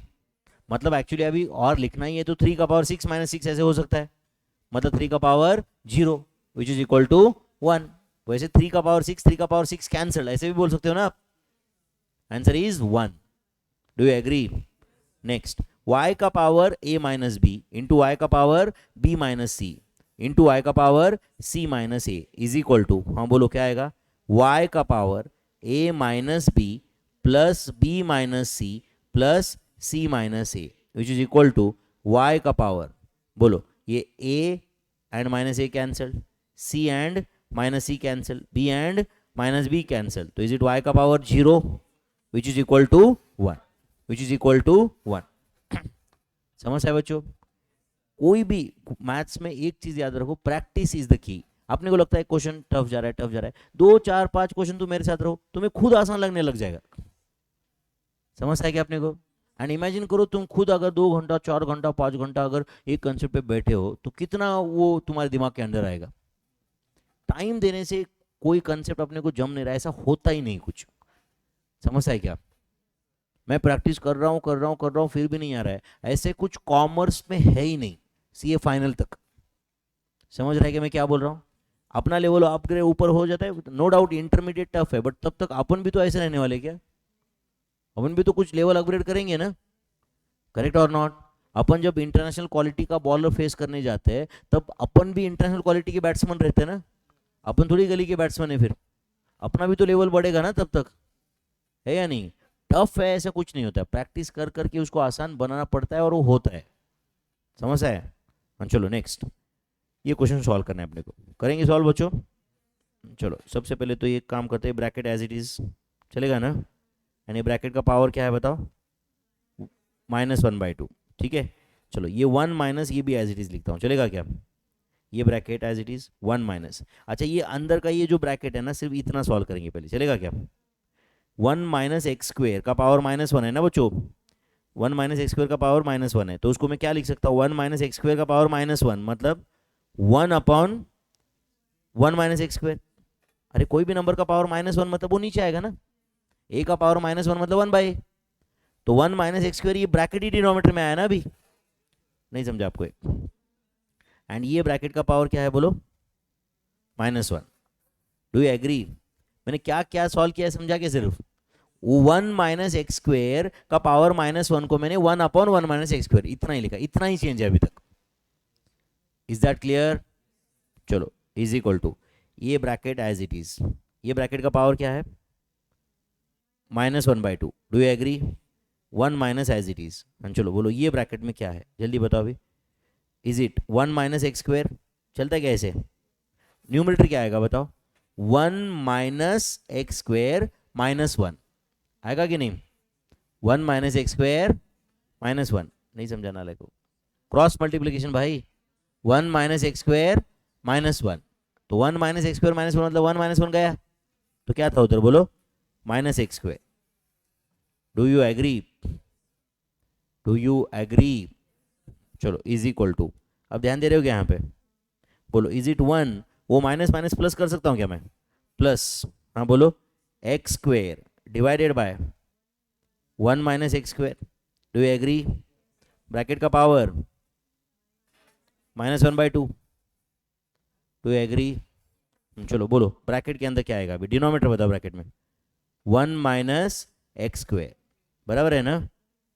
मतलब एक्चुअली अभी और लिखना ही है तो 3 का पावर 6 माइनस 6 ऐसे हो सकता है, मतलब 3 का power 0 which is equal to 1। वैसे 3 का पावर 6, 3 का पावर 6 कैंसिल, ऐसे भी बोल सकते हो ना आप। Answer is 1। Do you agree? Next, y का power a minus B into Y का पावर b माइनस सी इंटू वाई का power c minus A is equal to, हाँ बोलो क्या आएगा? y का power a minus B plus b minus C plus c minus A which is equal to y का power बोलो ये a and minus A cancel, c and minus C cancel, b and minus b cancel, तो is it y का power 0 which is equal to 1, which is equal to 1। समझ है बच्चों? कोई भी मैथ्स में एक चीज याद रखो, प्रैक्टिस इज द की। आपने को लगता है क्वेश्चन टफ जा रहा है, टफ जा रहा है, 2 4 5 क्वेश्चन तुम मेरे साथ रहो, तुम्हें खुद आसान लगने लग जाएगा। समझ है क्या आपने को? एंड इमेजिन करो तुम खुद अगर 2 घंटा 4 घंटा 5 घंटा अगर एक कंसेप्ट पे बैठे हो तो कितना वो तुम्हारे दिमाग के अंदर आएगा। टाइम देने से कोई कंसेप्ट अपने को जम नहीं रहा, ऐसा होता ही नहीं कुछ। समझ है क्या? मैं प्रैक्टिस कर रहा हूँ फिर भी नहीं आ रहा है, ऐसे कुछ कॉमर्स में है ही नहीं सीए फाइनल तक। समझ रहा है कि मैं क्या बोल रहा हूँ? अपना लेवल अपग्रेड ऊपर हो जाता है, नो डाउट इंटरमीडिएट टफ है, बट तब तक अपन भी तो ऐसे रहने वाले क्या? अपन भी तो कुछ लेवल अपग्रेड करेंगे ना, करेक्ट और नॉट? अपन जब इंटरनेशनल क्वालिटी का बॉलर फेस करने जाते हैं तब अपन भी इंटरनेशनल क्वालिटी के बैट्समैन रहते हैं ना, अपन थोड़ी गली के बैट्समैन है, फिर अपना भी तो लेवल बढ़ेगा ना तब तक, है या नहीं? टफ है ऐसा कुछ नहीं होता, प्रैक्टिस कर करके उसको आसान बनाना पड़ता है और वो होता है। समझ है? हाँ चलो नेक्स्ट, ये क्वेश्चन सॉल्व करना है अपने को, करेंगे सॉल्व बच्चों। चलो सबसे पहले तो ये काम करते हैं, ब्रैकेट एज इट इज चलेगा ना, यानी ब्रैकेट का पावर क्या है बताओ? -1/2, ठीक है। चलो ये 1 माइनस, ये भी एज इट इज लिखता हूँ, चलेगा क्या? ये bracket as it is 1 minus, अच्छा ये अंदर का ये जो ब्रैकेट है ना सिर्फ इतना सॉल्व करेंगे पहले, चलेगा क्या? 1 माइनस एक्स स्क्वेयर का पावर -1 है ना बच्चों, 1 माइनस एक्स स्क्वेयर का पावर -1 है, तो उसको मैं क्या लिख सकता हूँ? 1 माइनस एक्स स्क्वेयर का पावर -1 मतलब 1 अपॉन 1 माइनस एक्स स्क्वेयर। अरे कोई भी नंबर का पावर -1 मतलब वो नीचे आएगा ना, a का पावर -1 मतलब 1/a, तो 1 माइनस एक्स स्क्वेयर ये ब्रैकेट ही डिनोमिनेटर में आया ना अभी, नहीं समझा आपको? एंड ये ब्रैकेट का पावर क्या है बोलो? -1। Do you agree? मैंने क्या क्या सॉल्व किया है समझा के? सिर्फ 1 माइनस एक्स स्क्वेयर का पावर -1 को मैंने 1 अपॉन 1 माइनस एक्स स्क्वेयर इतना ही लिखा, इतना ही चेंज है अभी तक। Is that clear? चलो इज इक्वल टू ये ब्रैकेट एज इट इज, ये ब्रैकेट का पावर क्या है? -1/2। Do you agree? 1 minus as it is. चलो बोलो ये ब्रैकेट में क्या है, जल्दी बताओ अभी। Is it 1 minus x square? चलता है क्या ऐसे? न्यूमरेटर क्या आएगा बताओ? 1 माइनस एक्स स्क्वेयर -1 आएगा कि नहीं? 1 माइनस एक्स स्क्वेयर -1, नहीं समझा ना को? क्रॉस मल्टीप्लीकेशन भाई, 1 माइनस एक्स स्क्वेयर -1, तो 1 माइनस एक्स स्क्वेयर -1 मतलब 1 -1 गया, तो क्या था उधर बोलो? Minus x square. Do you agree? Do you agree? चलो इज इक्वल टू, अब ध्यान दे रहे हो क्या यहाँ पे? बोलो इज इट 1, वो माइनस माइनस प्लस कर सकता हूँ क्या मैं? प्लस, हाँ बोलो, x square divided by 1 minus x square. Do you agree? Bracket का पावर -1/2। Do you agree? चलो बोलो ब्रैकेट के अंदर क्या आएगा अभी? डिनोमिनेटर बताओ ब्रैकेट में। 1 माइनस एक्स स्क्वेयर, बराबर है ना?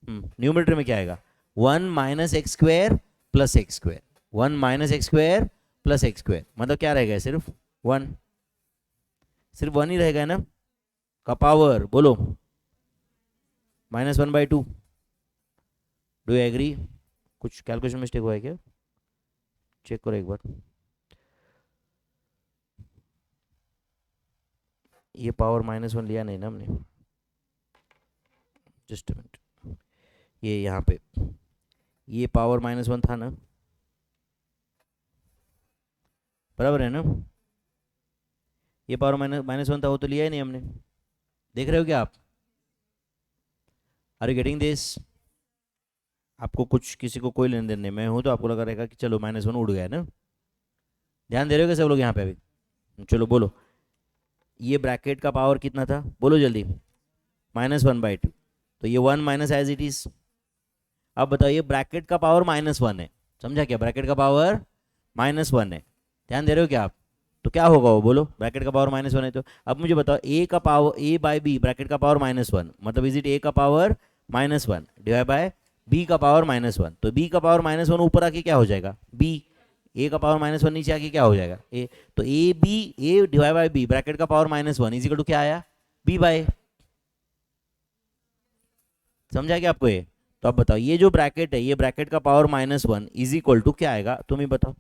न्यूमरेटर में क्या आएगा? 1 minus x square plus x square, 1 minus x square plus x square मतलब क्या रहेगा? सिर्फ 1, सिर्फ 1 ही रहेगा ना, का पावर बोलो -1/2। Do you agree? कुछ कैलकुलेशन मिस्टेक हुआ है क्या? चेक करो एक बार। ये पावर -1 लिया नहीं ना हमने, जस्ट अ मिनट, ये यहाँ पे ये पावर -1 था ना, बराबर है ना? ये पावर -1 था, वो तो लिया ही नहीं हमने। देख रहे हो क्या आप? Are you getting this? आपको कुछ किसी को कोई लेन देन नहीं, मैं हूं तो आपको लगा रहेगा कि चलो -1 उड़ गया ना। ध्यान दे रहे हो क्या सब लोग यहाँ पे अभी? चलो बोलो ये ब्रैकेट का पावर कितना था बोलो जल्दी? -1/2, तो ये 1 माइनस एज इट इज। अब बताओ ये ब्रैकेट का पावर -1 है, समझा क्या? ब्रैकेट का पावर -1 है, ध्यान दे रहे हो क्या आप? तो क्या होगा वो बोलो? ब्रैकेट का पावर -1 है, तो अब मुझे बताओ a का power, a by B bracket का पावर -1 मतलब इज इट a का पावर -1 डिवाइड बाय b का पावर -1, तो b का पावर -1 ऊपर आके क्या हो जाएगा? b, a का पावर -1 नीचे आके क्या हो जाएगा? a, तो a divide by b bracket का पावर -1 इज इक्वल टू क्या आया? b बाय, समझा क्या आपको ये? तो अब बताओ ये जो ब्रैकेट है, ये ब्रैकेट का पावर -1 इज इक्वल टू क्या आएगा, तुम ही बताओ।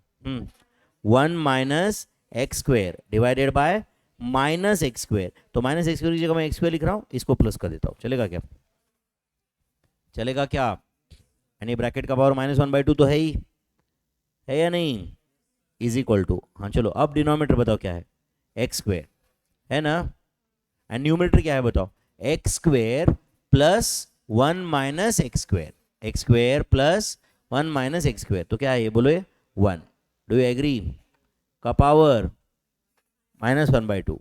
1 minus x square divided bye minus x square. तो माइनस एक्स स्क्वेयर की जगह मैं एक्स स्क्वेयर लिख रहा हूँ, इसको प्लस कर देता हूँ, चलेगा क्या? चलेगा क्या? यानी ब्रैकेट का पावर -1/2 तो है या नहीं? इज इक्वल टू, हाँ चलो अब डिनोमिनेटर बताओ क्या है, एक्स स्क्वेयर है ना, एंड न्यूमरेटर क्या है बताओ, x square plus 1 minus x square, x square plus 1 minus x square, तो क्या है ये बोलो, ये 1। Do you agree? का पावर -1/2,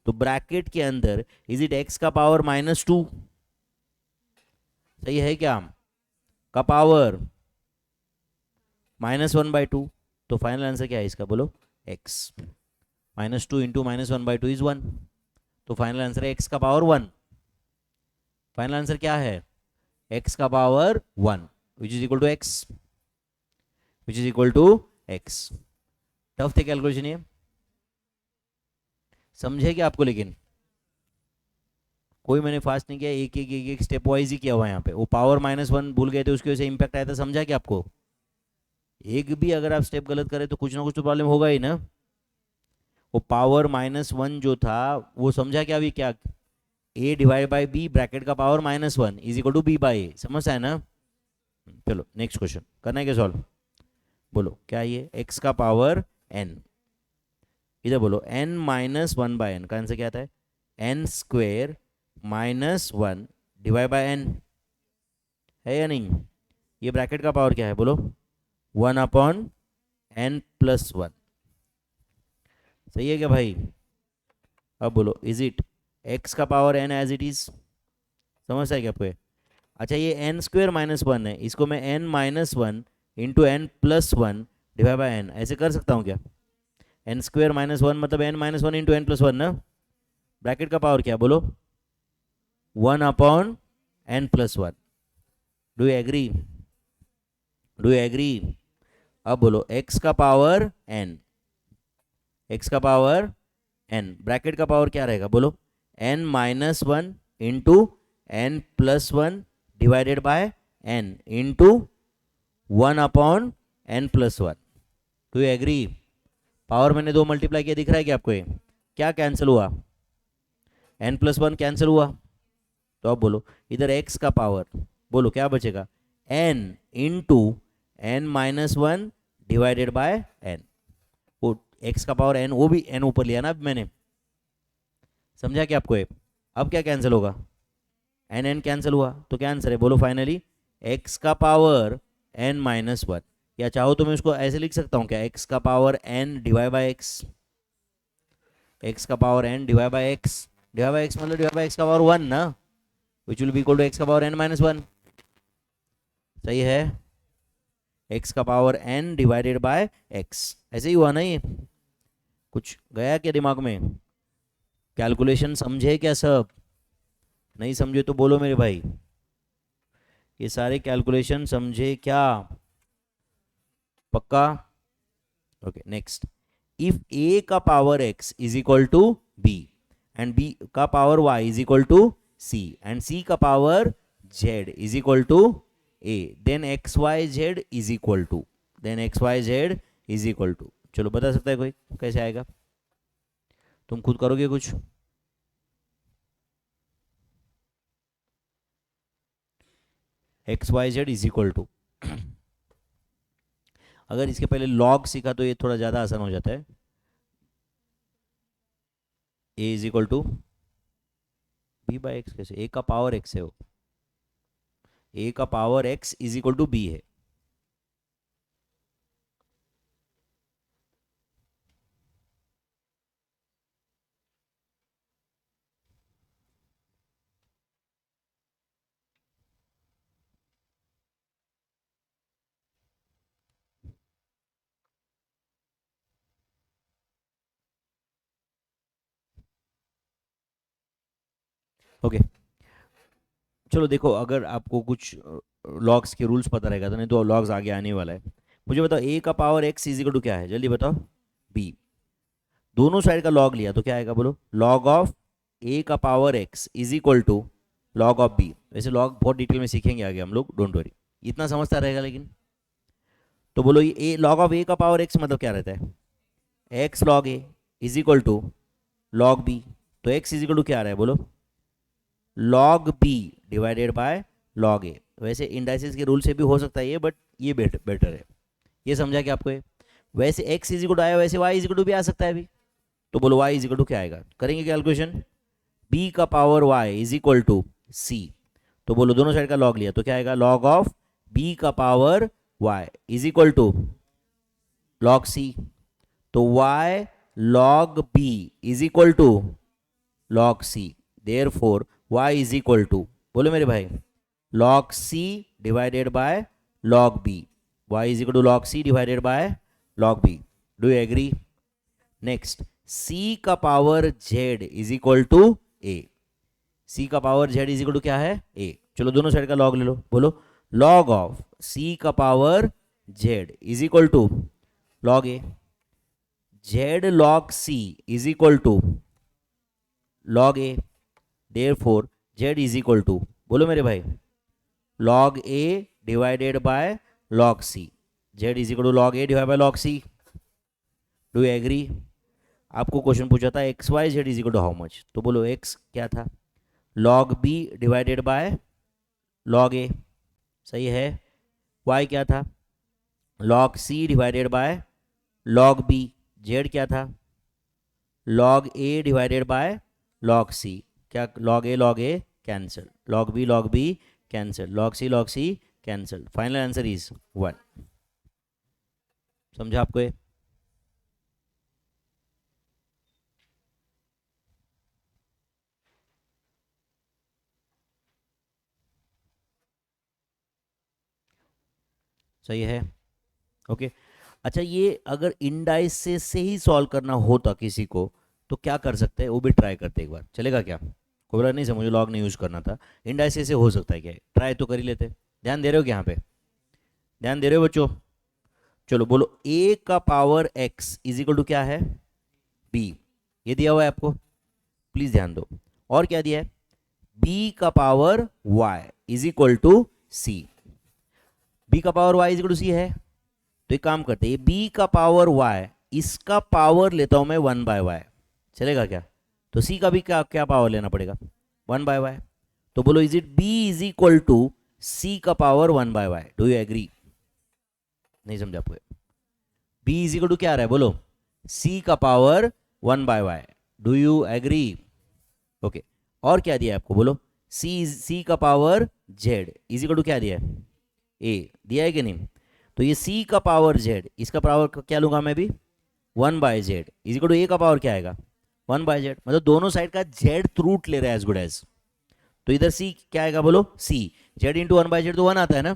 तो ब्रैकेट के अंदर इज इट एक्स का पावर -2? सही है क्या? का पावर -1/2, तो फाइनल आंसर क्या है इसका बोलो, एक्स। -2 इंटू -1/2 इज 1, तो फाइनल आंसर है एक्स का पावर 1। फाइनल आंसर क्या है, एक्स का power 1 which is equal to x, which is equal to x. Tough थे कैलकुलेशन ये, समझे क्या आपको? लेकिन कोई मैंने फास्ट नहीं किया, एक स्टेप वाइज ही किया हुआ है यहाँ पे। वो पावर -1 भूल गए थे, उसकी वजह से इंपैक्ट आया था, समझा क्या आपको? एक भी अगर आप स्टेप गलत करें तो कुछ ना कुछ तो प्रॉब्लम होगा ही ना। वो पावर -1 जो था वो समझा क्या अभी, क्या a divide by B, bracket का power -1 is equal to b by a, समझ है ना? चलो नेक्स्ट क्वेश्चन करना है क्या सॉल्व, बोलो क्या ये, x का पावर n, इधर बोलो n -1/n का आंसर क्या आता है, n square -1 divide by n, है या नहीं? ये ब्रैकेट का पावर क्या है बोलो, 1/n+1, सही है क्या भाई? अब बोलो इज इट x का power n as it is, समझ है क्या आपको? अच्छा ये n स्क्वेयर -1 है, इसको मैं n-1 into n+1 divide by n ऐसे कर सकता हूँ क्या? n स्क्वेयर -1 मतलब n-1 इंटू n+1 ना, ब्रैकेट का पावर क्या बोलो, 1/n+1। Do you agree? Do you agree? अब बोलो x का पावर n, x का पावर n, ब्रैकेट का पावर क्या रहेगा बोलो, n-1 into n+1 divided by n into 1/n+1। Do you agree? Power मैंने 2 मल्टीप्लाई किया, दिख रहा है क्या आपको? ये क्या कैंसिल हुआ, n+1 कैंसिल हुआ, तो अब बोलो इधर x का पावर, बोलो क्या बचेगा, n into n-1 divided by n। वो x का पावर n, वो भी n ऊपर लिया ना अब मैंने, समझा क्या आपको? अब क्या कैंसिल होगा, n कैंसिल हुआ, तो क्या आंसर है बोलो फाइनली, x का पावर n-1, या चाहो तो मैं उसको ऐसे लिख सकता हूँ क्या, x का power n divide by x, x का power n divide by x, divide by x मतलब डिवाइड बाय x का पावर 1 ना, which will be equal to x का पावर n-1, सही है? x का power n divided by x, ऐसे ही हुआ ना ये? कुछ गया क्या दिमाग में? कैलकुलेशन समझे क्या सब? नहीं समझे तो बोलो मेरे भाई, ये सारे कैलकुलेशन समझे क्या? पक्का? ओके नेक्स्ट, इफ a का power x is equal to b and b का power y is equal to c and c का power z is equal to a, then xyz is equal to, then xyz is equal to, चलो बता सकता है कोई कैसे आएगा? तुम खुद करोगे कुछ? xyz इज इक्वल टू, अगर इसके पहले लॉग सीखा तो ये थोड़ा ज़्यादा आसान हो जाता है। a is equal to b by x, कैसे a का पावर x है, वो a का power x is equal to b है, ओके चलो देखो, अगर आपको कुछ लॉग्स के रूल्स पता रहेगा तो, नहीं तो लॉग्स आगे आने वाला है। मुझे बताओ a का power x is equal to क्या है, जल्दी बताओ। b, दोनों साइड का लॉग लिया तो क्या आएगा बोलो, लॉग ऑफ a का power x is equal to log of b, वैसे लॉग बहुत डिटेल में सीखेंगे आगे हम लोग, डोंट वरी, इतना समझता रहेगा लेकिन। तो बोलो ये लॉग ऑफ ए का पावर एक्स मतलब क्या रहता है, X log A is equal to log B, तो एक्स इज इक्वल टू क्या आ रहा है बोलो, log B divided by log A. वैसे इंडाइसिस के रूल से भी हो सकता है ये, बट ये बेटर है, ये समझा कि आपको ये। वैसे एक्स इज इक्वल टू आया, वैसे वाई इज इक्वल टू भी आ सकता है अभी, तो बोलो वाई इज इक्वल टू क्या आएगा, करेंगे कैलकुलेशन, बी का power Y is equal to C, तो बोलो दोनों साइड का लॉग लिया तो क्या आएगा, लॉग ऑफ बी का power Y is equal to log C, तो Y log B is equal to log C, therefore y is equal to, बोलो मेरे भाई, log c divided by log b, y is equal to log c divided by log b, do you agree. Next, c का power z is equal to a, c का power z is equal to क्या है a, चलो दोनों side का log ले लो, बोलो log ऑफ c का power z is equal to log a, z log c is equal to log a, therefore z is equal to, बोलो मेरे भाई, log a divided by log c, z is equal to log a divide by log c, do you agree. आपको question पूछा था x y z is equal to how much, तो बोलो x क्या था, log b divided by log a, सही है, y क्या था, log c divided by log b, z क्या था, log a divided by log c, क्या log a cancel, log b cancel, log c cancel, final answer is 1। समझा आपको ये, सही है, ओके। अच्छा, ये अगर इंडाइसिस से ही सॉल्व करना होता किसी को तो क्या कर सकते हैं, वो भी ट्राई करते एक बार, चलेगा क्या, कोई बोला नहीं सर मुझे लॉग नहीं यूज़ करना था, इंडाइसिस से हो सकता है क्या, ट्राई तो कर ही लेते, ध्यान दे रहे हो क्या यहाँ पे, ध्यान दे रहे हो बच्चों, चलो बोलो a का power x is equal to क्या है b, ये दिया हुआ है आपको, प्लीज ध्यान दो, और क्या दिया है b का power y is equal to c, b का power y is equal to c है, तो एक काम करते हैं b का पावर y, इसका पावर लेता हूं मैं 1 बाय वाई, चलेगा क्या, तो c का भी क्या पावर लेना पड़ेगा 1 बाय वाई, तो बोलो is it b is equal to c का power 1 by y, do you agree, नहीं समझा आपको, b इज इक्वल टू क्या आ रहा है बोलो, c का power 1 by y, do you agree, okay. और क्या दिया है आपको बोलो, c का power z is equal to क्या दिया है a, दिया है कि नहीं, तो ये c का पावर z, इसका पावर क्या लूंगा मैं भी 1 by z is equal to a का पावर क्या आएगा 1 बाय जेड, मतलब दोनों साइड का z रूट ले रहा है एज गुड एज, तो इधर c क्या आएगा बोलो c, z into 1 by z तो 1 आता है ना,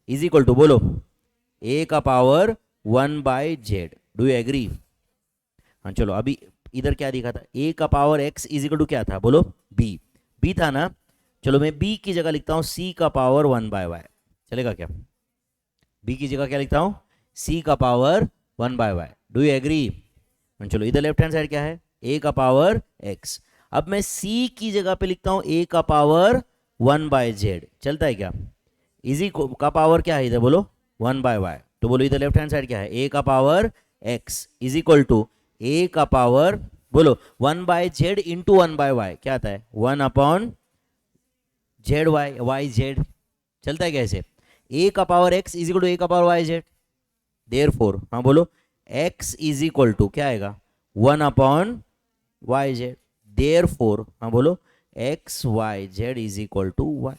इज इक्वल टू बोलो a का power 1 by z, do you agree. हाँ चलो, अभी इधर क्या दिखा था, a का power x is equal to क्या था बोलो b था ना, चलो मैं b की जगह लिखता हूँ c का पावर 1 बाय वाई, चलेगा क्या, b की जगह क्या लिखता हूँ c का power 1 by y, do you agree. चलो इधर लेफ्ट हैंड साइड क्या है a का पावर x, अब मैं c की जगह पे लिखता हूँ a का पावर 1 बाय जेड, चलता है क्या, इजी का पावर क्या है इधर बोलो 1 बाय वाई, तो बोलो इधर लेफ्ट हैंड साइड क्या है a का power x is equal to a का पावर बोलो 1 by z into 1 by y, क्या आता है 1 अपॉन जेड वाई जेड, चलता है कैसे, a का power x is equal to a का पावर वाई जेड, देयरफॉर हाँ बोलो x इज इक्वल टू क्या आएगा 1 अपॉन वाई जेड, देयरफॉर हाँ बोलो x y z is equal to 1,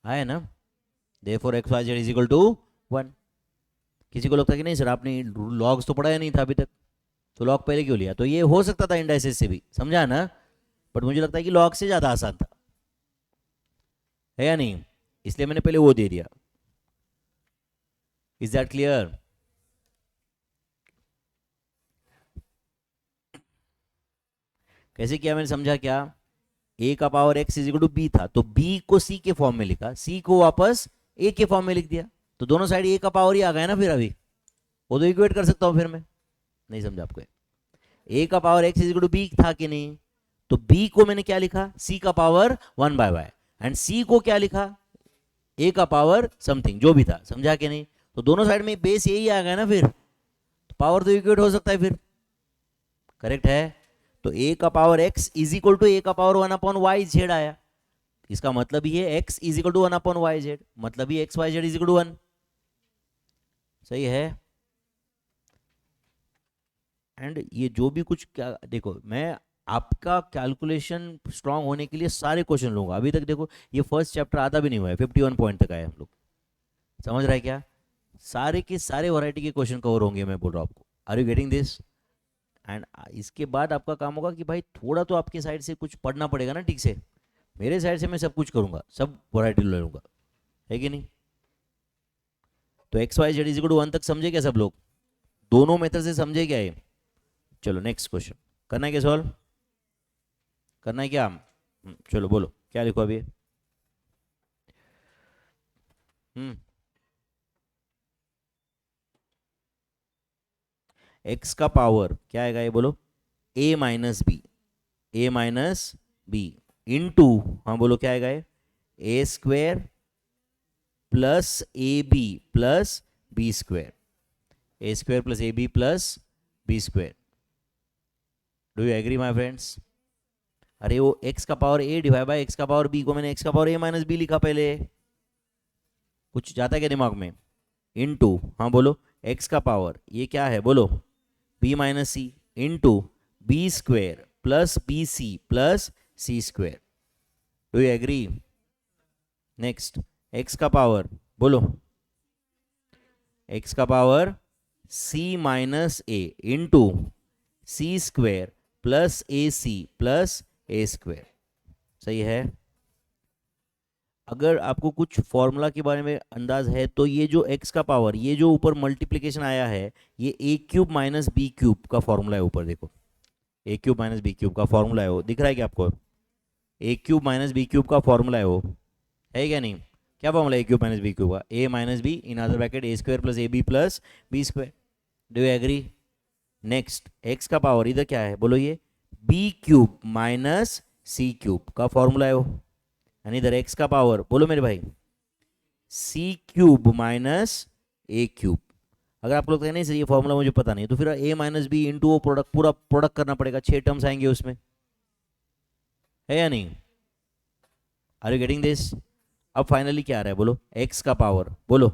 है ना, therefore x y z is equal to 1। किसी को लगता है कि नहीं सर आपने लॉग्स तो पढ़ाया नहीं था अभी तक, तो लॉग पहले क्यों लिया, तो ये हो सकता था इंडाइसिस से भी, समझा ना, बट मुझे लगता है कि लॉग से ज़्यादा आसान था, है या नहीं, इसलिए मैंने पहले वो दे दिया, इज दैट क्लियर। कैसे किया मैंने समझा क्या, a का power x is equal to b था, तो b को c के फॉर्म में लिखा, c को वापस a के फॉर्म में लिख दिया, तो दोनों साइड a का पावर ही आ गया ना, फिर अभी वो तो इक्वेट कर सकता हूँ फिर मैं, नहीं समझा आपको, a का power x is equal to b था कि नहीं, तो b को मैंने क्या लिखा, c का पावर 1/y, एंड c को क्या लिखा, a का पावर समथिंग जो भी था, समझा कि नहीं। तो दोनों साइड में बेस यही आ गया ना, फिर तो पावर तो इक्वेट हो सकता है फिर, करेक्ट है। तो a का power x is equal to a का पावर 1/y z आया। इसका मतलब ये x is equal to 1/yz, मतलब ये x y z is equal to 1। सही है। एंड ये जो भी कुछ क्या, देखो मैं आपका कैलकुलेशन स्ट्रांग होने के लिए सारे क्वेश्चन लूंगा। अभी तक देखो ये फर्स्ट चैप्टर आधा भी नहीं हुआ है, 51 पॉइंट तक आए हम लोग, समझ रहा है क्या। सारे के सारे वैरायटी के क्वेश्चन कवर होंगे, मैं बोल रहा हूँ आपको। Are you getting this. And इसके बाद आपका काम होगा कि भाई थोड़ा तो आपके साइड से कुछ पढ़ना पड़ेगा ना ठीक से। मेरे साइड से मैं सब कुछ करूंगा, सब वैरायटी ले लूंगा, है कि नहीं। तो x y z is equal to 1 तक समझे क्या सब लोग, दोनों मेथड से समझे क्या ये। चलो नेक्स्ट क्वेश्चन करना है क्या, सॉल्व करना है क्या। चलो बोलो क्या लिखो अभी। एक्स का पावर क्या आएगा ये बोलो, a माइनस बी इंटू, हाँ बोलो क्या आएगा ये, A square plus A B plus B square, A square plus A B plus B square. Do you agree my friends. अरे वो x का power a divide by x का power b को मैंने x का पावर a माइनस बी लिखा पहले, कुछ जाता है क्या दिमाग में। इनटू, हाँ बोलो, x का पावर ये क्या है बोलो, b minus C into b square plus b c plus c square. Do you agree. Next x का पावर बोलो, x का power c minus a into c square plus a c plus a square. सही है। अगर आपको कुछ formula के बारे में अंदाज है तो ये जो x का पावर, ये जो ऊपर मल्टीप्लिकेशन आया है, ये a cube minus B cube का फॉर्मूला है। ऊपर देखो a cube minus B cube का फॉर्मूला है, वो दिख रहा है क्या आपको, a cube minus B cube का फॉर्मूला है वो, है क्या नहीं। क्या formula a cube minus B cube का, a minus b in other bracket a square plus A B plus b square. Do you agree. Next x का power इधर क्या है बोलो, ये b cube minus C cube का formula है वो, यानी इधर x का पावर बोलो मेरे भाई c cube minus A cube. अगर आप लोग कहते नहीं सर ये फॉर्मूला मुझे पता नहीं, तो फिर a माइनस बी इंटू वो प्रोडक्ट, पूरा प्रोडक्ट करना पड़ेगा, 6 टर्म्स आएंगे उसमें, है या नहीं। Are you getting this. अब फाइनली क्या आ रहा है बोलो, x का पावर बोलो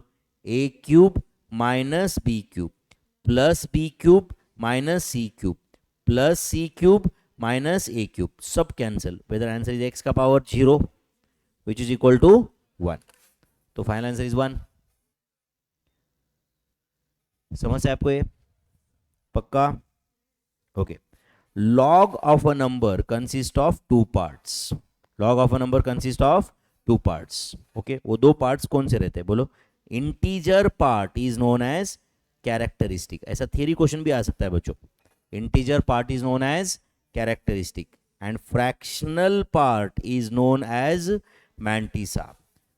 a cube minus B cube plus B cube minus C cube plus C cube minus A cube, सब cancel, whether answer is x का power 0 which is equal to 1। तो फाइनल आंसर इज 1। समझ है आपको ये, पक्का। Okay. log of a number consist of two parts, log of a number consist of two parts। Okay, वो दो parts कौन से रहते हैं बोलो, integer part is known as characteristic, ऐसा थियरी क्वेश्चन भी आ सकता है बच्चों। Integer part is known as characteristic and fractional part is known as mantissa.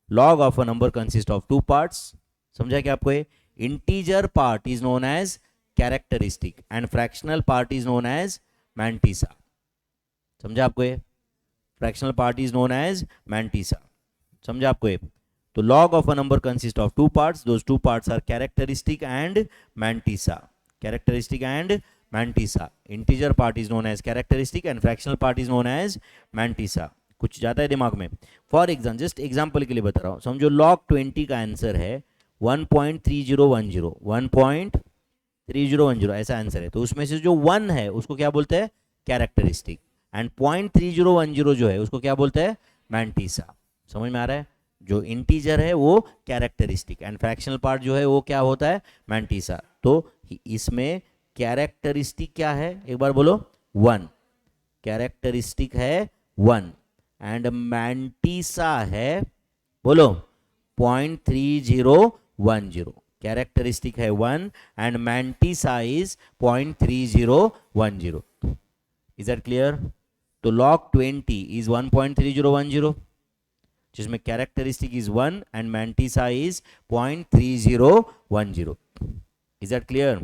log of a number consist of two parts, समझा क्या आपको ये। Integer part is known as characteristic and fractional part is known as mantissa, समझा आपको ये। Fractional part is known as mantissa, समझा आपको ये। तो log of a number consist of two parts, those two parts are characteristic and mantissa, characteristic and mantissa। integer part is known as characteristic and fractional part is known as mantissa। कुछ जाता है दिमाग में। For example, just example के लिए बता रहा हूँ, समझो log 20 का आंसर है 1.3010, 1.3010 ऐसा आंसर है। तो उसमें से जो 1 है उसको क्या बोलते हैं, कैरेक्टरिस्टिक, एंड 0.3010 जो है उसको क्या बोलते हैं, मैंटिसा। समझ में आ रहा है। जो इंटीजर है वो कैरेक्टरिस्टिक एंड फ्रैक्शनल पार्ट जो है वो क्या होता है, मैंटिसा। तो इसमें कैरेक्टरिस्टिक क्या है एक बार बोलो, 1, कैरेक्टरिस्टिक है 1 एंड मैंटिसा है बोलो 0.3010। कैरेक्टरिस्टिक है 1 and mantissa is 0.3010। Is that clear. तो log 20 इज 1.3010, जिसमें characteristic is 1 and mantissa is 0.3010। Is that clear.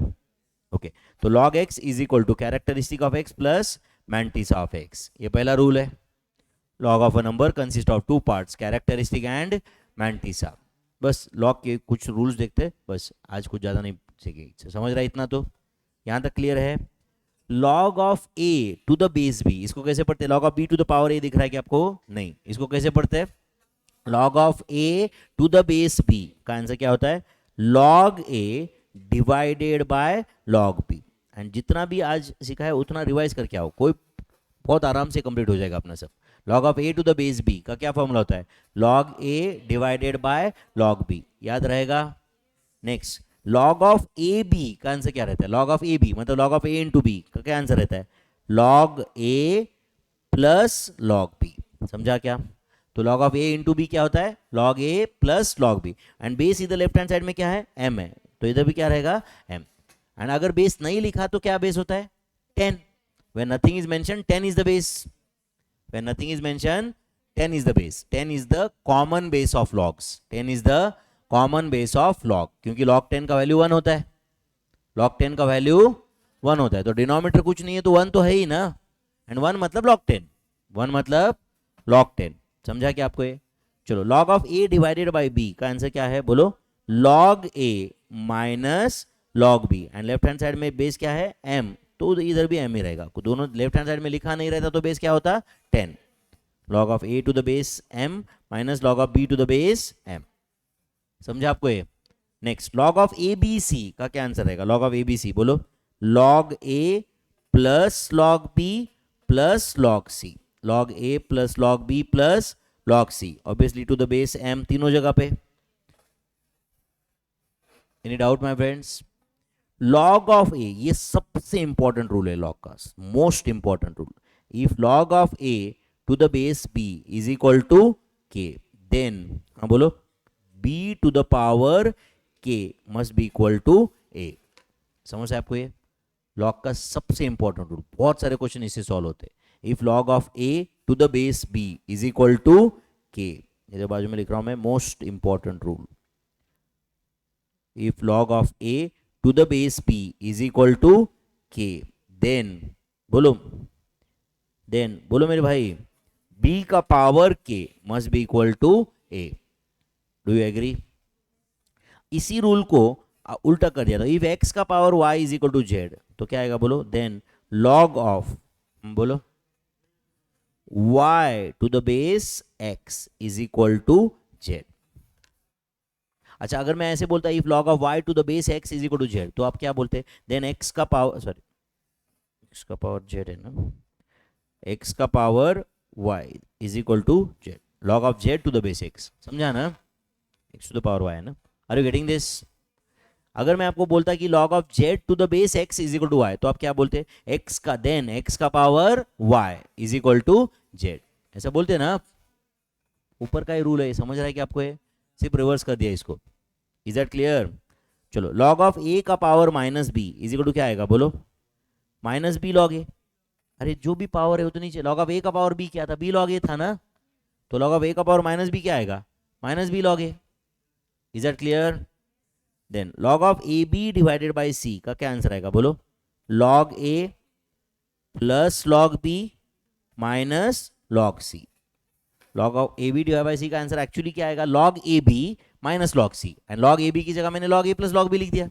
Okay, तो log x is equal to characteristic of x plus mantissa of x. ये पहला rule है। Log of a number consist of two parts, characteristic and mantissa. बस log के कुछ rules देखते हैं, बस आज कुछ ज़्यादा नहीं सीखेंगे। समझ रहा है इतना? तो यहाँ तक क्लियर है। Log of A to the base B, इसको कैसे पढ़ते हैं? Log of B to the power A दिख रहा है कि आपको? नहीं। इसको कैसे पढ़ते हैं? Log of A to the base b का आंसर क्या होता है? Log a divided by log b. And जितना भी आज सीखा है उतना रिवाइज करके आओ, कोई बहुत आराम से कंप्लीट हो जाएगा अपना सब। Log of A to the base b का क्या फॉर्मूला होता है? Log a divided by log b, याद रहेगा। Next, log of A b का आंसर क्या रहता है? लॉग ऑफ ए बी मतलब log of a into b का क्या आंसर रहता है? लॉग ए प्लस लॉग बी। समझा क्या? तो log of a into b क्या होता है? Log A plus log b. And base इधर लेफ्ट हैंड साइड में क्या है? एम है, तो इधर भी क्या रहेगा? एम। एंड अगर बेस नहीं लिखा तो क्या बेस होता है? 10। When nothing is mentioned, 10 is the base. When nothing is mentioned, 10 is the base. 10 is the common base of logs. 10 is the common base of log. क्योंकि log 10 का value 1 होता है। log 10 का वैल्यू 1 होता है, तो डिनोमिनेटर कुछ नहीं है तो 1 तो है ही ना। एंड 1 मतलब log 10, 1 मतलब log 10। समझा क्या आपको ये? चलो, log of a divided by b का आंसर क्या है? बोलो। log a minus log b। And left hand side में बेस क्या है? m, तो इधर भी m ही रहेगा। दोनों लेफ्ट हैंड साइड में लिखा नहीं रहता तो बेस क्या होता? 10। log of a to the base m minus log of b to the base m। समझा आपको ये? Next, log of a b c का क्या आंसर रहेगा? log of a b c बोलो। log a plus log b plus log c। log a plus log b plus log c, obviously to the base m तीनों जगह पे। Any doubt my friends? Log of A, ये सबसे important rule है log का, most important rule. If log of A to the base b is equal to k, then हाँ बोलो, b to the power k must be equal to a. समझ आपको ये? Log का सबसे इंपॉर्टेंट रूल, बहुत सारे क्वेश्चन इससे सॉल्व होते हैं। If log of A to the base b is equal to k, इधर बाजू में लिख रहा हूं मैं, most important rule. If log of a to the base b is equal to k, then बोलो मेरे भाई, b का power k must be equal to a। do you agree? इसी रूल को उल्टा कर दिया था। इफ x का power y is equal to z तो क्या आएगा? बोलो, then log of, बोलो, y to the base x is equal to z। अच्छा, अगर मैं ऐसे बोलता if log of y to the base x is equal to z, तो आप क्या बोलते? देन x का पावर, सॉरी x का पावर z है ना, x का power y is equal to z, log of z to the base x। समझा ना? x to the power y है ना। Are you getting this? अगर मैं आपको बोलता कि log of z to the base x is equal to y, तो आप क्या बोलते? x का, देन x का power y is equal to z, ऐसा बोलते ना आप? ऊपर का ही रूल है, समझ रहा है कि आपको? ये सिर्फ रिवर्स कर दिया इसको। Is that clear? चलो, लॉग ऑफ ए का power minus b is equal to क्या आएगा? बोलो, माइनस बी लॉग ए। अरे जो भी पावर है वो तो नीचे, लॉग ऑफ ए का पावर बी क्या था? बी लॉग ए था ना, तो लॉग ऑफ ए का पावर माइनस बी क्या आएगा? Minus B log A. Is that clear? Then log of A B divided by C का क्या आंसर आएगा? बोलो, log A plus log B minus log C. Log of A B divide by C का answer actually क्या आएगा? Log A B minus log C. And log A B की जगह मैंने लॉग ए प्लस लॉग बी लिख दिया।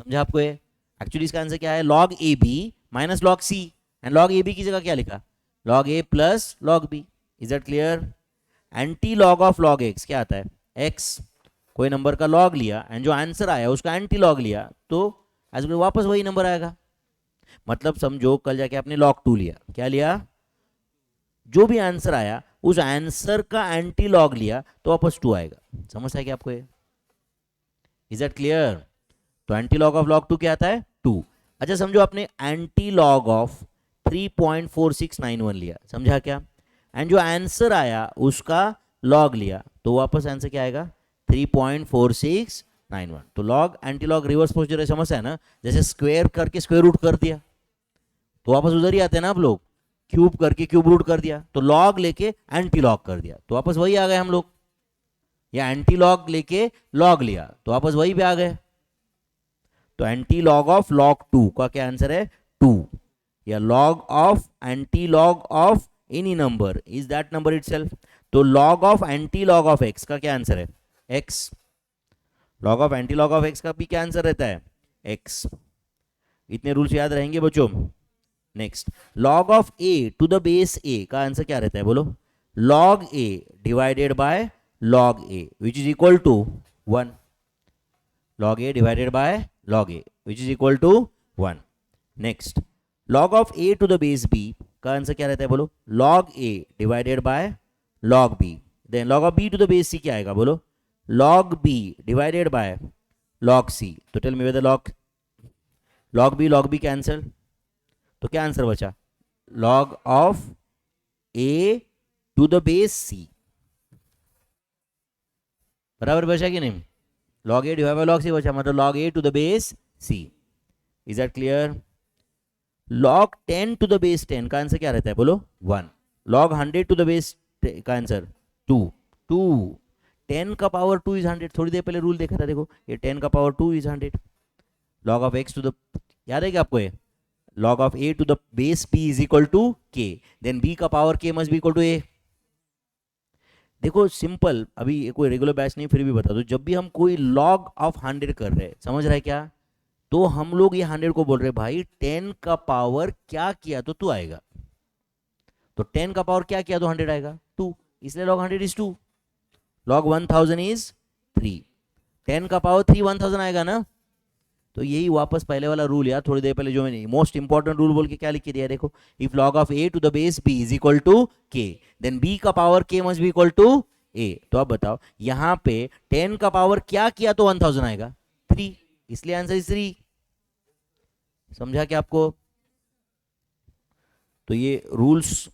समझा आपको ये? एक्चुअली इसका आंसर क्या है? Log A B minus log C. And log A B की जगह क्या लिखा? Log A plus log B. Is that clear? Anti log of log x क्या आता है? एक्स, कोई नंबर का लॉग लिया एंड जो आंसर आया उसका एंटी लॉग लिया, तो एज वापस वही नंबर आएगा। मतलब समझो कल जाके आपने लॉग 2 लिया, क्या लिया? जो भी आंसर आया उस आंसर का एंटी लॉग लिया तो वापस 2 आएगा। समझता है क्या आपको ये? Is that clear? तो एंटी लॉग ऑफ लॉग 2 क्या आता है? 2। अच्छा, समझो आपने एंटी लॉग ऑफ 3.4691 लिया, समझा क्या? एंड जो आंसर आया उसका लॉग लिया, तो वापस आंसर क्या आएगा? 3.4691। तो log anti log reverse procedure है, समझ है ना? जैसे स्क्वायर करके स्क्वायर रूट कर दिया तो वापस उधर ही आते हैं ना आप लोग। क्यूब करके क्यूब रूट कर दिया, तो लॉग लेके एंटी लॉग कर दिया, तो वापस वही आ गए हम लोग। या एंटी लॉग लेके लॉग लिया तो वापस वही पे आ गए। तो एंटी लॉग ऑफ लॉग 2 का क्या आंसर है? 2। या log of anti-log of any number is that number itself. तो log of anti-log of x का क्या आंसर है? x. log of anti-log of x का भी क्या आंसर रहता है? x. इतने रूल्स याद रहेंगे बच्चों. Next, log of a to the base a का आंसर क्या रहता है बोलो? log a divided by log a which is equal to 1. log a divided by log a which is equal to 1. Next, log of a to the base b का answer क्या रहता है बोलो? log a divided by log b. Then log of b to the base c क्या आएगा बोलो? log b divided by log c. तो tell me whether log b cancel. तो क्या आंसर बचा? log of a to the base c. बराबर बचा कि नहीं? log a divide by log c बचा, मतलब log a to the base c. Is that clear? log 10 to the base 10 का आंसर क्या रहता है बोलो? 1. log 100 to the base का आंसर 2. 10 का पावर 2 इज 100. थोड़ी देर पहले रूल देखा था, देखो ये 10 का power 2 is 100. log of x to the, याद है क्या आपको ये? log of a to the base b is equal to k. then b का power k must be equal to a. देखो सिंपल, अभी कोई रेगुलर बैच नहीं फिर भी बता दो, जब भी हम कोई log of 100 कर रहे हैं, समझ रहा है क्या? तो हम लोग ये 100 को बोल रहे हैं भाई 10 का पावर क्या किया तो 2 आएगा. तो 10 का पावर क्या किया तो 100 आएगा 2, इसलिए log 100 इज 2. log 1000 is 3. 10 का पावर 3 1000 आएगा ना. तो यही वापस पहले वाला रूल यार, थोड़ी देर पहले जो मैंने मोस्ट इंपॉर्टेंट रूल बोल के क्या लिख के दिया, देखो if log of a to the base b is equal to k then b का power k must be equal to a. तो अब बताओ यहां पे 10 का पावर क्या किया तो 1000 आएगा 3, इसलिए आंसर इज 3. समझा क्या आपको? तो ये रूल्स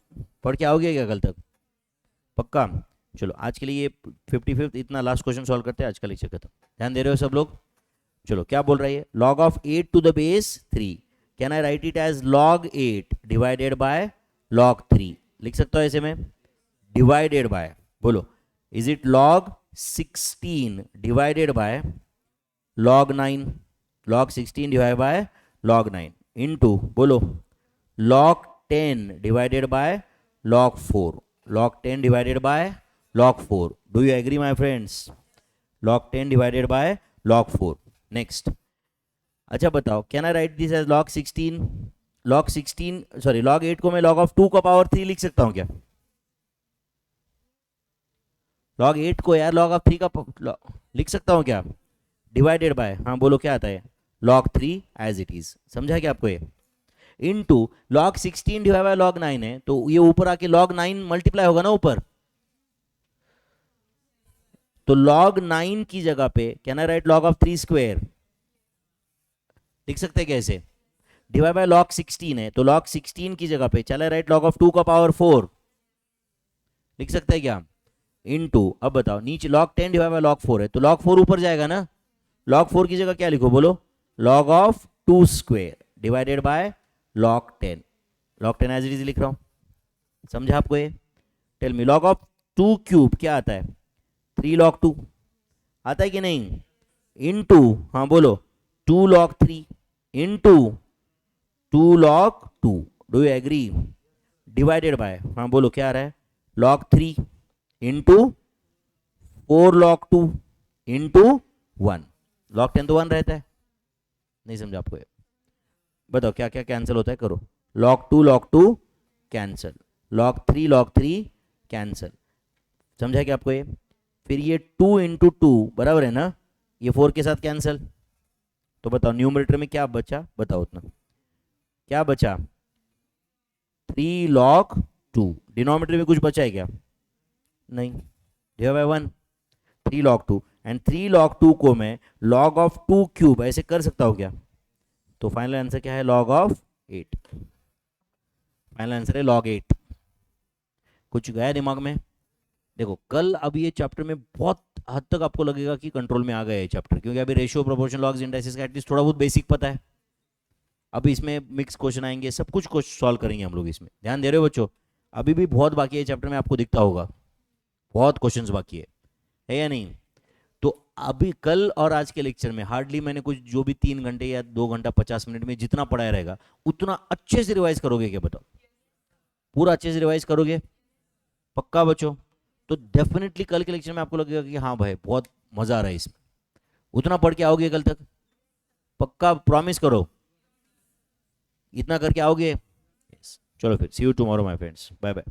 पढ़ के आओगे क्या कल तक? पक्का? चलो आज के लिए 55th इतना लास्ट क्वेश्चन सॉल्व करते हैं, आज का लेक्चर खत्म. ध्यान दे रहे हो सब लोग? चलो क्या बोल रही है? log of 8 to the base 3. Can I write it as log 8 divided by log 3? लिख सकता हूं ऐसे में, डिवाइडेड बाय. बोलो is it log 16 divided by log 9? log 16 divide by log 9 into बोलो log 10 divided by log 4. log 10 divided by log 4. Do you agree my friends? log 10 divided by log 4. Next, अच्छा बताओ can I write this as log 16? log 16 sorry log 8 को मैं log of 2 का power 3 लिख सकता हूं क्या? log 8 को यार log of 3 का लिख सकता हूं क्या? डिवाइडेड बाय, हाँ बोलो क्या आता है? log 3 as it is. समझा क्या आपको ये? Into log 16 divide by log 9 है, तो ये ऊपर आके log 9 मल्टीप्लाई होगा ना ऊपर. तो log 9 की जगह पे can I right log of 3 square? लिख सकते हैं कैसे? डिवाइड बाय log 16 है, तो log 16 की जगह पे चला राइट log of 2 का पावर 4. लिख सकते हैं क्या? इनटू, अब बताओ नीचे log 10 डिवाइड बाय log 4 है, तो log 4 ऊपर जाएगा ना. log 4 की जगह क्या लिखो बोलो? log of 2 square divided by log 10. log 10 as it is लिख रहा हूं. समझा आपको ये? Tell me log of 2 cube क्या आता है? 3 log 2 आता है कि नहीं? इनटू, हाँ बोलो 2 log 3 into 2 log 2. Do you agree? Divided by, हाँ बोलो क्या आ रहा है? log 3 into 4 log 2 into 1. log 10 तो 1 रहता है. नहीं समझा आपको ये? बताओ क्या क्या कैंसिल होता है, करो. log 2 cancel, log 3 cancel. समझा क्या आपको ये? फिर ये 2 इंटू 2 बराबर है ना, ये 4 के साथ कैंसिल. तो बताओ न्यूमरेटर में क्या बचा, बताओ उतना क्या बचा? 3 log 2. डिनोमिनेटर में कुछ बचा है क्या? नहीं. Divide by 1 3 log 2 and 3 log 2 को मैं log of 2 क्यूब ऐसे कर सकता हूँ क्या? तो फाइनल आंसर क्या है? log of 8. फाइनल आंसर है log 8. कुछ गया दिमाग में? देखो कल अब ये चैप्टर में बहुत हद तक आपको लगेगा कि कंट्रोल में आ गया है चैप्टर, क्योंकि अभी रेशियो, प्रोपोर्शन, लॉग्स, इंडाइसिस का एटलीस्ट थोड़ा बहुत बेसिक पता है. अब इसमें मिक्स क्वेश्चन आएंगे, सब कुछ सॉल्व करेंगे हम लोग इसमें. ध्यान दे रहे हो बच्चों? अभी भी बहुत बाकी है चैप्टर में, आपको दिखता होगा बहुत क्वेश्चंस बाकी है या नहीं? तो अभी कल और आज के लेक्चर में हार्डली मैंने कुछ जो भी 3 घंटे या 2 घंटा 50 मिनट में जितना पढ़ाया रहेगा उतना अच्छे से रिवाइज करोगे क्या बताओ? पूरा अच्छे से रिवाइज करोगे? पक्का बच्चों? तो डेफिनेटली कल के लेक्चर में आपको लगेगा कि हाँ भाई बहुत मजा आ रहा है इसमें। उतना पढ़ के आओगे कल तक? पक्का प्रॉमिस करो इतना करके आओगे? yes. चलो फिर see you tomorrow my friends, bye bye.